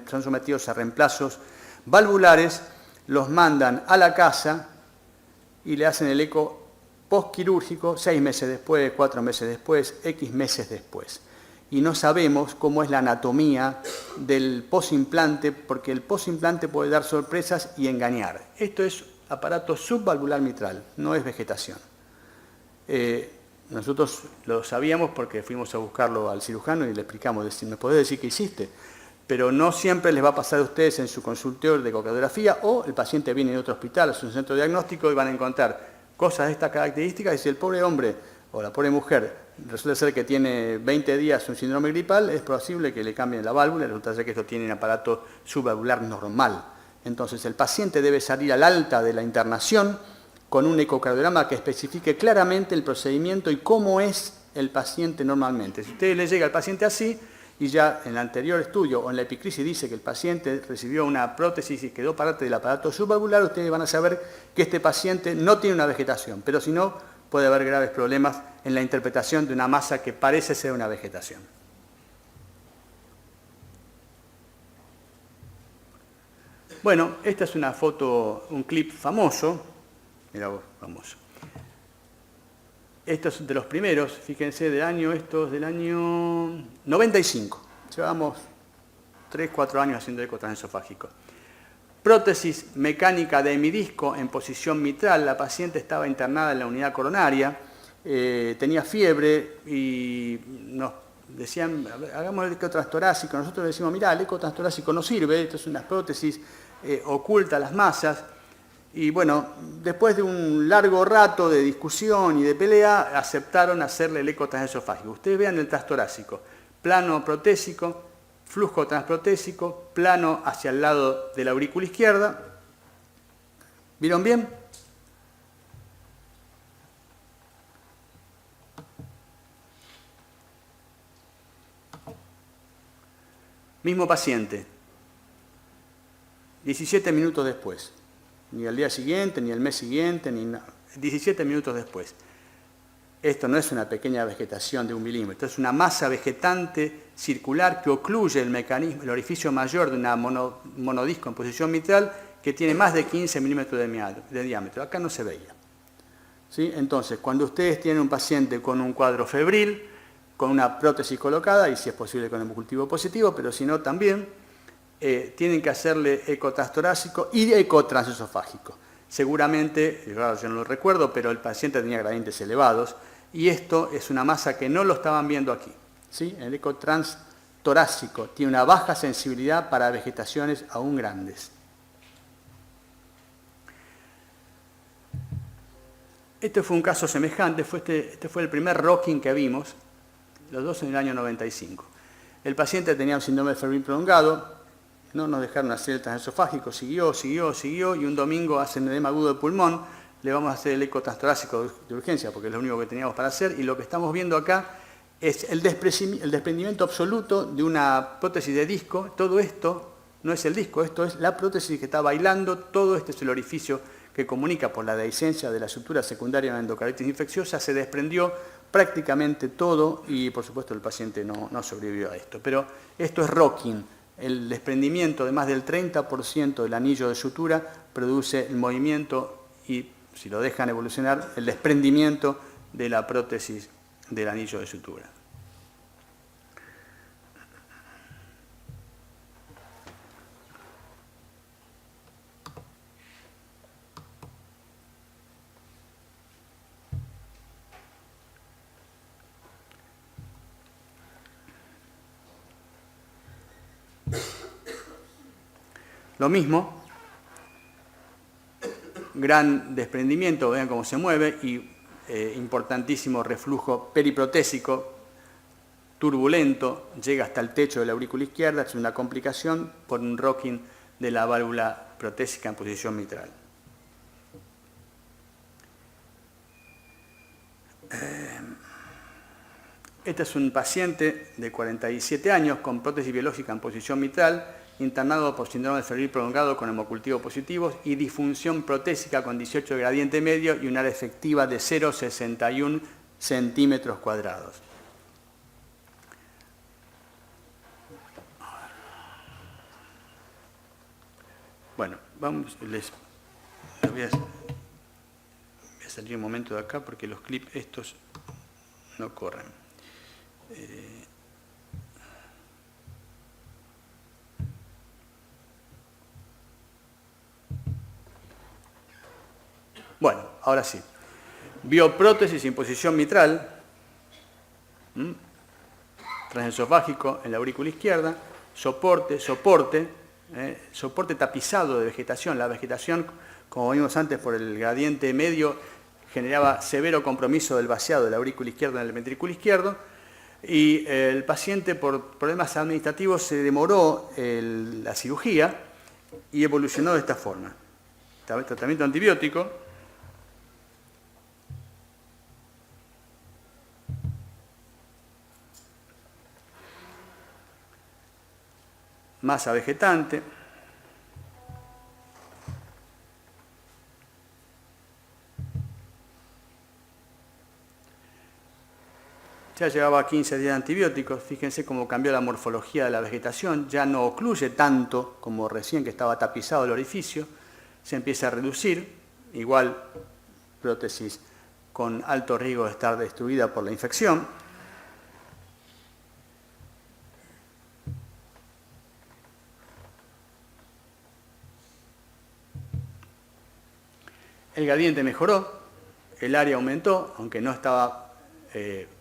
son sometidos a reemplazos valvulares los mandan a la casa y le hacen el eco postquirúrgico 6 meses después, 4 meses después, X meses después. Y no sabemos cómo es la anatomía del posimplante, porque el posimplante puede dar sorpresas y engañar. Esto es aparato subvalvular mitral, no es vegetación. Nosotros lo sabíamos porque fuimos a buscarlo al cirujano y le explicamos, ¿me podés decir qué hiciste? Pero no siempre les va a pasar a ustedes en su consultorio de ecocardiografía, o el paciente viene de otro hospital, es un centro diagnóstico, y van a encontrar cosas de estas características, y si el pobre hombre o la pobre mujer resulta ser que tiene 20 días un síndrome gripal, es posible que le cambien la válvula, y resulta ser que esto tiene un aparato subvalvular normal. Entonces el paciente debe salir al alta de la internación con un ecocardiograma que especifique claramente el procedimiento y cómo es el paciente normalmente. Si usted le llega al paciente así, y ya en el anterior estudio o en la epicrisis dice que el paciente recibió una prótesis y quedó parte del aparato subvalvular, ustedes van a saber que este paciente no tiene una vegetación, pero si no, puede haber graves problemas en la interpretación de una masa que parece ser una vegetación. Bueno, esta es una foto, un clip famoso. Mirá vos, famoso. Estos son de los primeros, fíjense, estos del año 95. Llevamos 3, 4 años haciendo eco transesofágico. Prótesis mecánica de hemidisco en posición mitral. La paciente estaba internada en la unidad coronaria, tenía fiebre y nos decían, hagamos el eco transtorácico. Nosotros le decimos, mirá, el eco transtorácico no sirve, esto es una prótesis, oculta las masas. Y bueno, después de un largo rato de discusión y de pelea, aceptaron hacerle el eco transesofágico. Ustedes vean el transtorácico, plano protésico, flujo transprotésico, plano hacia el lado de la aurícula izquierda. ¿Vieron bien? Mismo paciente, 17 minutos después. Ni al día siguiente, ni al mes siguiente, ni nada. 17 minutos después. Esto no es una pequeña vegetación de 1 milímetro, es una masa vegetante circular que ocluye el mecanismo, el orificio mayor de una monodisco en posición mitral que tiene más de 15 milímetros de diámetro. Acá no se veía. ¿Sí? Entonces, cuando ustedes tienen un paciente con un cuadro febril, con una prótesis colocada, y si es posible con el cultivo positivo, pero si no también, tienen que hacerle eco transtorácico y eco transesofágico. Seguramente, claro, yo no lo recuerdo, pero el paciente tenía gradientes elevados, y esto es una masa que no lo estaban viendo aquí. ¿Sí? El eco transtorácico tiene una baja sensibilidad para vegetaciones aún grandes. Este fue un caso semejante, este fue el primer rocking que vimos, los dos en el año 95. El paciente tenía un síndrome febril prolongado, no nos dejaron hacer el transesofágico, siguió, y un domingo hacen edema agudo de pulmón, le vamos a hacer el eco transtorácico de urgencia, porque es lo único que teníamos para hacer, y lo que estamos viendo acá es el desprendimiento absoluto de una prótesis de disco. Todo esto no es el disco, esto es la prótesis que está bailando, todo este es el orificio que comunica por la dehiscencia de la estructura secundaria de endocarditis infecciosa, se desprendió prácticamente todo y por supuesto el paciente no sobrevivió a esto. Pero esto es rocking, el desprendimiento de más del 30% del anillo de sutura produce el movimiento y, si lo dejan evolucionar, el desprendimiento de la prótesis del anillo de sutura. Lo mismo, gran desprendimiento, vean cómo se mueve, y importantísimo reflujo periprotésico, turbulento, llega hasta el techo de la aurícula izquierda, es una complicación por un rocking de la válvula protésica en posición mitral. Este es un paciente de 47 años con prótesis biológica en posición mitral, internado por síndrome febril prolongado con hemocultivos positivos y disfunción protésica con 18 de gradiente medio y un área efectiva de 0,61 centímetros cuadrados. Bueno, vamos, les voy a salir un momento de acá porque los clips estos no corren. Bueno, ahora sí. Bioprótesis en posición mitral, transesofágico en la aurícula izquierda, soporte tapizado de vegetación. La vegetación, como vimos antes, por el gradiente medio, generaba severo compromiso del vaciado de la aurícula izquierda en el ventrículo izquierdo, y el paciente, por problemas administrativos, se demoró la cirugía y evolucionó de esta forma. Tratamiento antibiótico, masa vegetante, ya llevaba 15 días de antibióticos. Fíjense cómo cambió la morfología de la vegetación, ya no ocluye tanto como recién, que estaba tapizado el orificio, se empieza a reducir, igual prótesis con alto riesgo de estar destruida por la infección. El gradiente mejoró, el área aumentó, aunque no estaba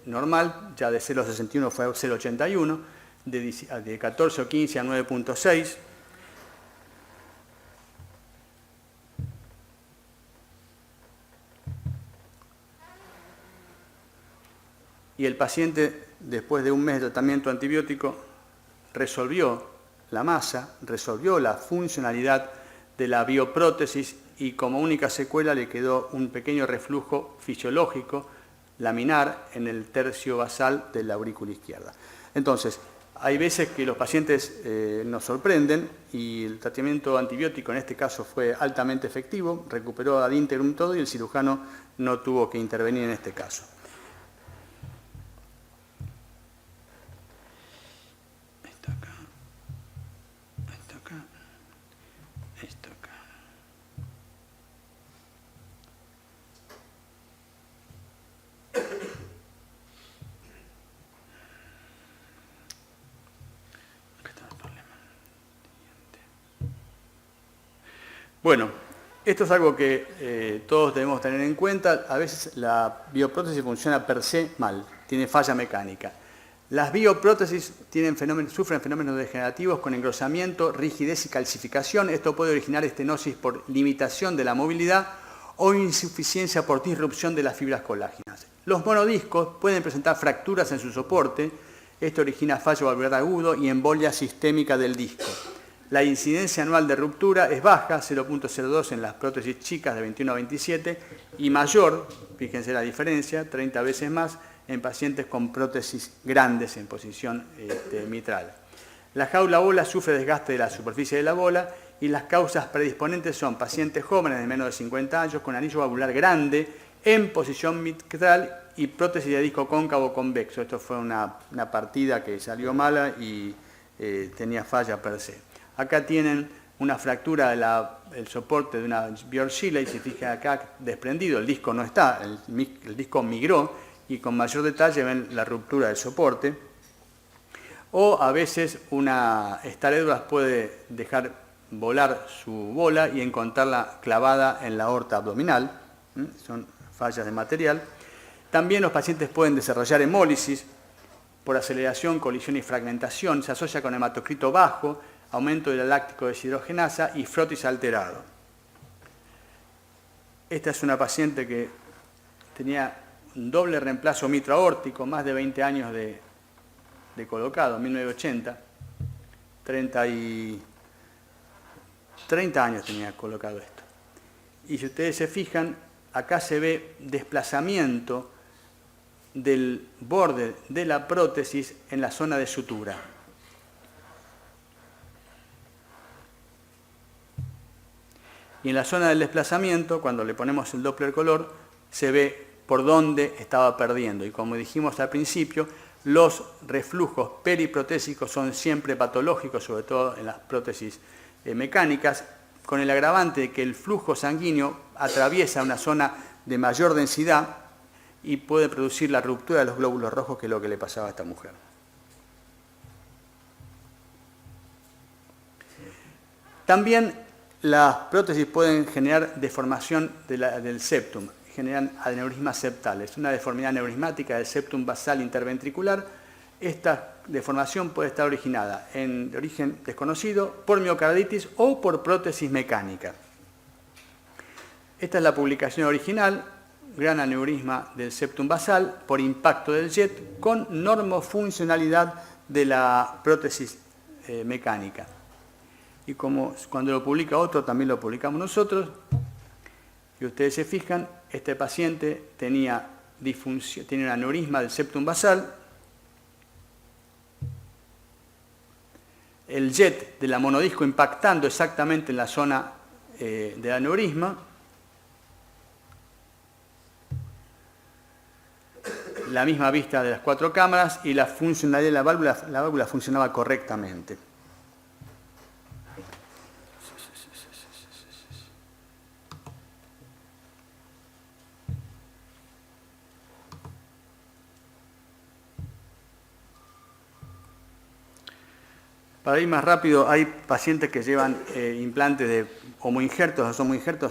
normal, ya de 0,61 fue a 0,81, de 14 o 15 a 9,6. Y el paciente, después de un mes de tratamiento antibiótico, resolvió la masa, resolvió la funcionalidad de la bioprótesis, y como única secuela le quedó un pequeño reflujo fisiológico laminar en el tercio basal de la aurícula izquierda. Entonces, hay veces que los pacientes nos sorprenden y el tratamiento antibiótico en este caso fue altamente efectivo, recuperó ad íntegrum todo y el cirujano no tuvo que intervenir en este caso. Esto acá, esto acá, esto acá. Bueno, esto es algo que todos debemos tener en cuenta. A veces la bioprótesis funciona per se mal, tiene falla mecánica. Las bioprótesis sufren fenómenos degenerativos con engrosamiento, rigidez y calcificación. Esto puede originar estenosis por limitación de la movilidad o insuficiencia por disrupción de las fibras colágenas. Los monodiscos pueden presentar fracturas en su soporte. Esto origina fallo valvular agudo y embolia sistémica del disco. La incidencia anual de ruptura es baja, 0.02 en las prótesis chicas de 21 a 27 y mayor, fíjense la diferencia, 30 veces más en pacientes con prótesis grandes en posición mitral. La jaula bola sufre desgaste de la superficie de la bola y las causas predisponentes son pacientes jóvenes de menos de 50 años con anillo valvular grande en posición mitral y prótesis de disco cóncavo convexo. Esto fue una partida que salió mala y tenía falla per se. Acá tienen una fractura del soporte de una Björk-Schiller y se fijan acá desprendido, el disco no está, el disco migró y con mayor detalle ven la ruptura del soporte. O a veces una Stahl-Edwards puede dejar volar su bola y encontrarla clavada en la aorta abdominal, son fallas de material. También los pacientes pueden desarrollar hemólisis por aceleración, colisión y fragmentación, se asocia con hematocrito bajo, aumento de la láctico deshidrogenasa y frotis alterado. Esta es una paciente que tenía un doble reemplazo mitro-aórtico, más de 20 años de colocado, 1980, 30 años tenía colocado esto. Y si ustedes se fijan, acá se ve desplazamiento del borde de la prótesis en la zona de sutura. Y en la zona del desplazamiento, cuando le ponemos el Doppler color, se ve por dónde estaba perdiendo. Y como dijimos al principio, los reflujos periprotésicos son siempre patológicos, sobre todo en las prótesis mecánicas, con el agravante de que el flujo sanguíneo atraviesa una zona de mayor densidad y puede producir la ruptura de los glóbulos rojos, que es lo que le pasaba a esta mujer. También las prótesis pueden generar deformación del septum, generan adeneurismas septales, una deformidad neurismática del septum basal interventricular. Esta deformación puede estar originada de origen desconocido por miocarditis o por prótesis mecánica. Esta es la publicación original, gran aneurisma del septum basal por impacto del jet con normofuncionalidad de la prótesis mecánica. Y como cuando lo publica otro, también lo publicamos nosotros. Y ustedes se fijan, este paciente tenía un aneurisma del septum basal. El jet de la monodisco impactando exactamente en la zona del aneurisma. La misma vista de las 4 cámaras y la funcionalidad de la válvula funcionaba correctamente. Para ir más rápido, hay pacientes que llevan implantes de homoinjertos,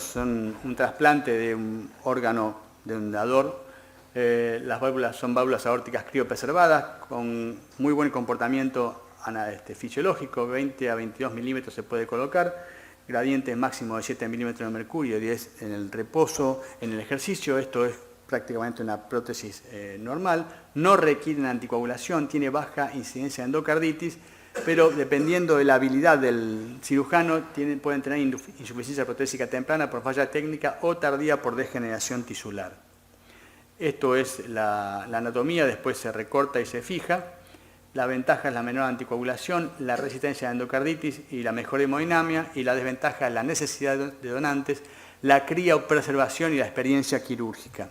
son un trasplante de un órgano de un dador. Las válvulas son válvulas aórticas criopreservadas con muy buen comportamiento fisiológico, 20 a 22 milímetros se puede colocar, gradientes máximos de 7 milímetros de mercurio, 10 en el reposo, en el ejercicio. Esto es prácticamente una prótesis normal, no requiere anticoagulación, tiene baja incidencia de endocarditis, pero dependiendo de la habilidad del cirujano pueden tener insuficiencia protésica temprana por falla técnica o tardía por degeneración tisular. Esto es la anatomía, después se recorta y se fija. La ventaja es la menor anticoagulación, la resistencia a endocarditis y la mejor hemodinamia, y la desventaja es la necesidad de donantes, la criopreservación y la experiencia quirúrgica.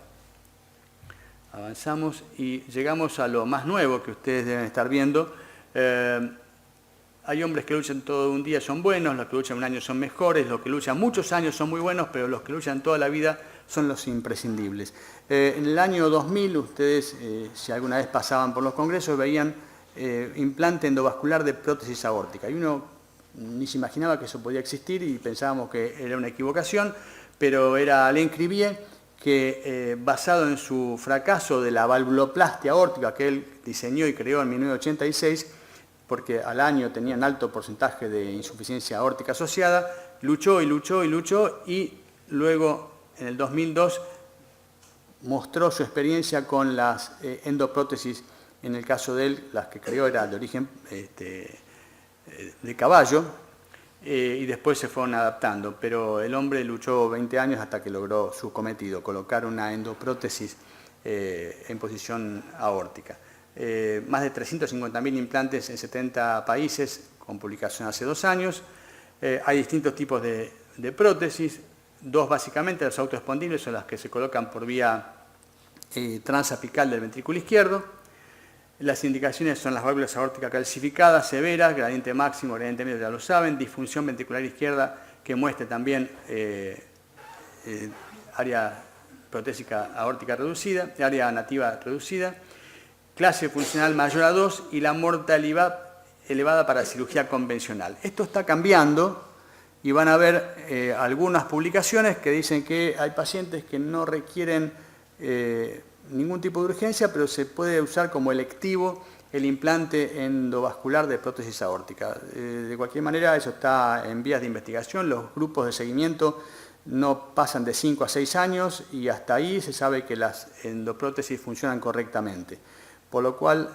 Avanzamos y llegamos a lo más nuevo que ustedes deben estar viendo. Hay hombres que luchan todo un día son buenos, los que luchan un año son mejores, los que luchan muchos años son muy buenos, pero los que luchan toda la vida son los imprescindibles. En el año 2000, ustedes, si alguna vez pasaban por los congresos, veían implante endovascular de prótesis aórtica. Y uno ni se imaginaba que eso podía existir y pensábamos que era una equivocación, pero era Alain Cribier que, basado en su fracaso de la valvuloplastia aórtica que él diseñó y creó en 1986, porque al año tenían alto porcentaje de insuficiencia aórtica asociada, luchó y luchó y luchó, y luego en el 2002 mostró su experiencia con las endoprótesis. En el caso de él, las que creó era de origen de caballo, y después se fueron adaptando, pero el hombre luchó 20 años hasta que logró su cometido, colocar una endoprótesis en posición aórtica. Más de 350.000 implantes en 70 países, con publicación hace 2 años. Hay distintos tipos de prótesis, 2 básicamente, las autoexpandibles son las que se colocan por vía transapical del ventrículo izquierdo. Las indicaciones son las válvulas aórticas calcificadas, severas, gradiente máximo, gradiente medio, ya lo saben, disfunción ventricular izquierda que muestre también área protésica aórtica reducida, área nativa reducida, clase funcional mayor a 2 y la mortalidad elevada para cirugía convencional. Esto está cambiando y van a ver algunas publicaciones que dicen que hay pacientes que no requieren ningún tipo de urgencia, pero se puede usar como electivo el implante endovascular de prótesis aórtica. De cualquier manera, eso está en vías de investigación. Los grupos de seguimiento no pasan de 5 a 6 años y hasta ahí se sabe que las endoprótesis funcionan correctamente. Por lo cual,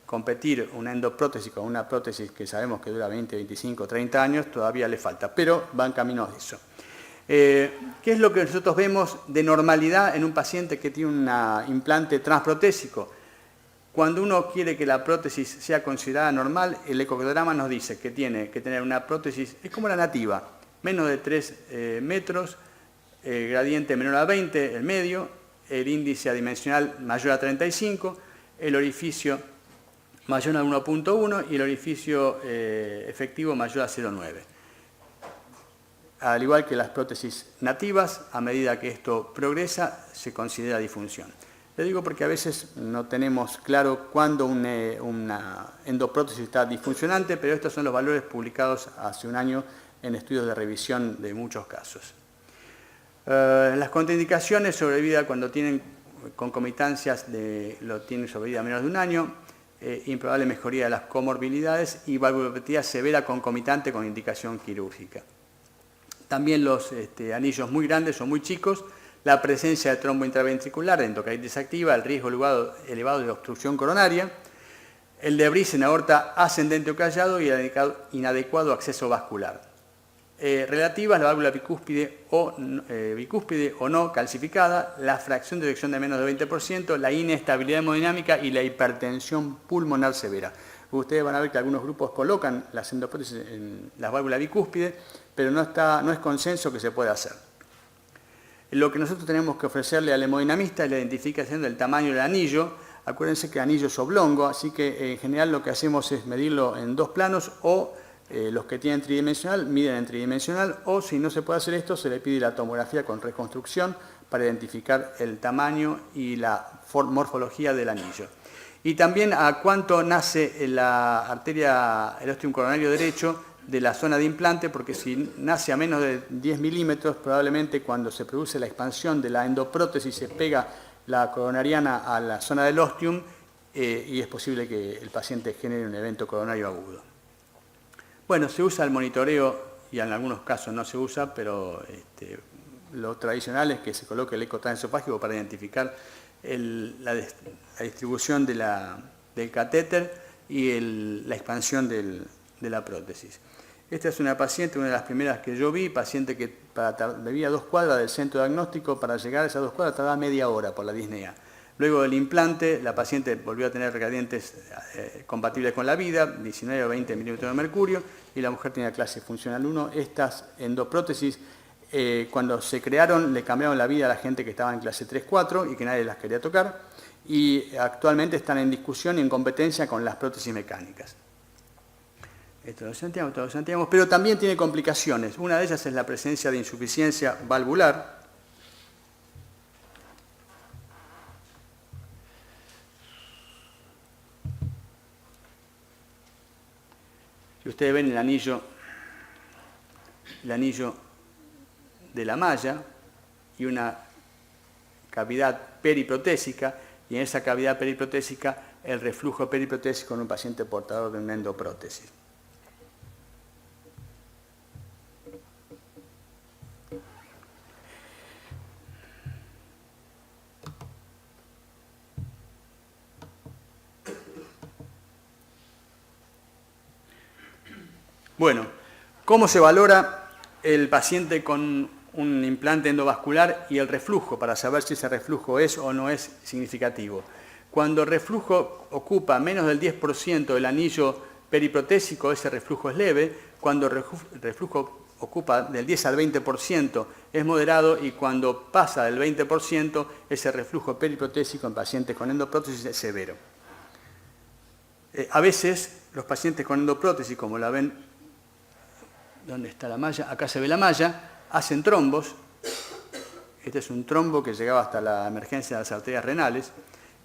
competir una endoprótesis con una prótesis que sabemos que dura 20, 25, 30 años, todavía le falta, pero va en camino a eso. ¿Qué es lo que nosotros vemos de normalidad en un paciente que tiene un implante transprotésico? Cuando uno quiere que la prótesis sea considerada normal, el ecograma nos dice que tiene que tener una prótesis, es como la nativa, menos de 3 metros, gradiente menor a 20, el medio, el índice adimensional mayor a 35, el orificio mayor a 1.1 y el orificio efectivo mayor a 0.9. Al igual que las prótesis nativas, a medida que esto progresa, se considera disfunción. Le digo porque a veces no tenemos claro cuándo una endoprótesis está disfuncionante, pero estos son los valores publicados hace un año en estudios de revisión de muchos casos. Las contraindicaciones, sobrevida cuando tienen concomitancias, tienen sobrevida menos de un año, improbable mejoría de las comorbilidades y valvulopatía severa concomitante con indicación quirúrgica. También los anillos muy grandes o muy chicos, la presencia de trombo intraventricular, de endocarditis activa, el riesgo elevado de obstrucción coronaria, el debris en aorta ascendente o callado y el inadecuado acceso vascular. Relativas la válvula bicúspide o no calcificada, la fracción de eyección de menos de 20%, la inestabilidad hemodinámica y la hipertensión pulmonar severa. Ustedes van a ver que algunos grupos colocan las endoprótesis en la válvula bicúspide, pero no es consenso que se pueda hacer. Lo que nosotros tenemos que ofrecerle al hemodinamista es la identificación del tamaño del anillo. Acuérdense que el anillo es oblongo, así que en general lo que hacemos es medirlo en 2 planos o los que tienen tridimensional miden en tridimensional, o si no se puede hacer esto, se le pide la tomografía con reconstrucción para identificar el tamaño y la morfología del anillo. Y también a cuánto nace la arteria, el ostium coronario derecho de la zona de implante, porque si nace a menos de 10 milímetros, probablemente cuando se produce la expansión de la endoprótesis se pega la coronariana a la zona del ostium y es posible que el paciente genere un evento coronario agudo. Bueno, se usa el monitoreo y en algunos casos no se usa, pero lo tradicional es que se coloque el eco transesofágico para identificar la distribución del catéter y la expansión de la prótesis. Esta es una paciente, una de las primeras que yo vi, paciente que vivía a 2 cuadras del centro diagnóstico, para llegar a esas 2 cuadras tardaba media hora por la disnea. Luego del implante, la paciente volvió a tener gradientes compatibles con la vida, 19 o 20 milímetros de mercurio, y la mujer tenía clase funcional 1. Estas endoprótesis, cuando se crearon, le cambiaron la vida a la gente que estaba en clase 3-4 y que nadie las quería tocar, y actualmente están en discusión y en competencia con las prótesis mecánicas. Esto lo sentíamos, pero también tiene complicaciones. Una de ellas es la presencia de insuficiencia valvular. Si ustedes ven el anillo de la malla y una cavidad periprotésica, y en esa cavidad periprotésica el reflujo periprotésico en un paciente portador de una endoprótesis. Bueno, ¿Cómo se valora el paciente con un implante endovascular y el reflujo para saber si ese reflujo es o no es significativo? Cuando el reflujo ocupa menos del 10% del anillo periprotésico, ese reflujo es leve. Cuando el reflujo ocupa del 10 al 20% es moderado, y cuando pasa del 20% ese reflujo periprotésico en pacientes con endoprótesis es severo. A veces los pacientes con endoprótesis, como la ven, ¿dónde está la malla? Acá se ve la malla, hacen trombos. Este es un trombo que llegaba hasta la emergencia de las arterias renales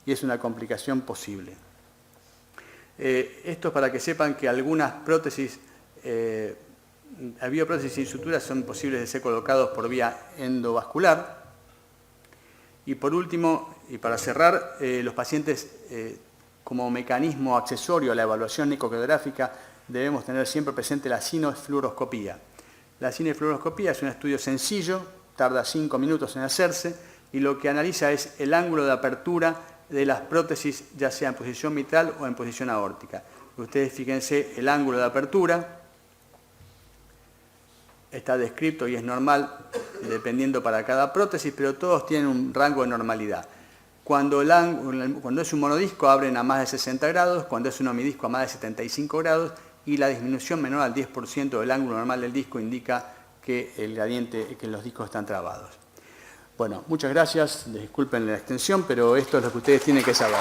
y es una complicación posible. Esto es para que sepan que algunas prótesis, bioprótesis sin sutura, son posibles de ser colocados por vía endovascular. Y por último, y para cerrar, los pacientes, como mecanismo accesorio a la evaluación ecocardiográfica, debemos tener siempre presente la sinefluoroscopía. La sinefluoroscopía es un estudio sencillo, tarda 5 minutos en hacerse, y lo que analiza es el ángulo de apertura de las prótesis, ya sea en posición mitral o en posición aórtica. Ustedes fíjense el ángulo de apertura, está descrito y es normal dependiendo para cada prótesis, pero todos tienen un rango de normalidad. Cuando es un monodisco abren a más de 60 grados, cuando es un omidisco a más de 75 grados, y la disminución menor al 10% del ángulo normal del disco indica que el gradiente, que los discos están trabados. Bueno, muchas gracias, disculpen la extensión, pero esto es lo que ustedes tienen que saber.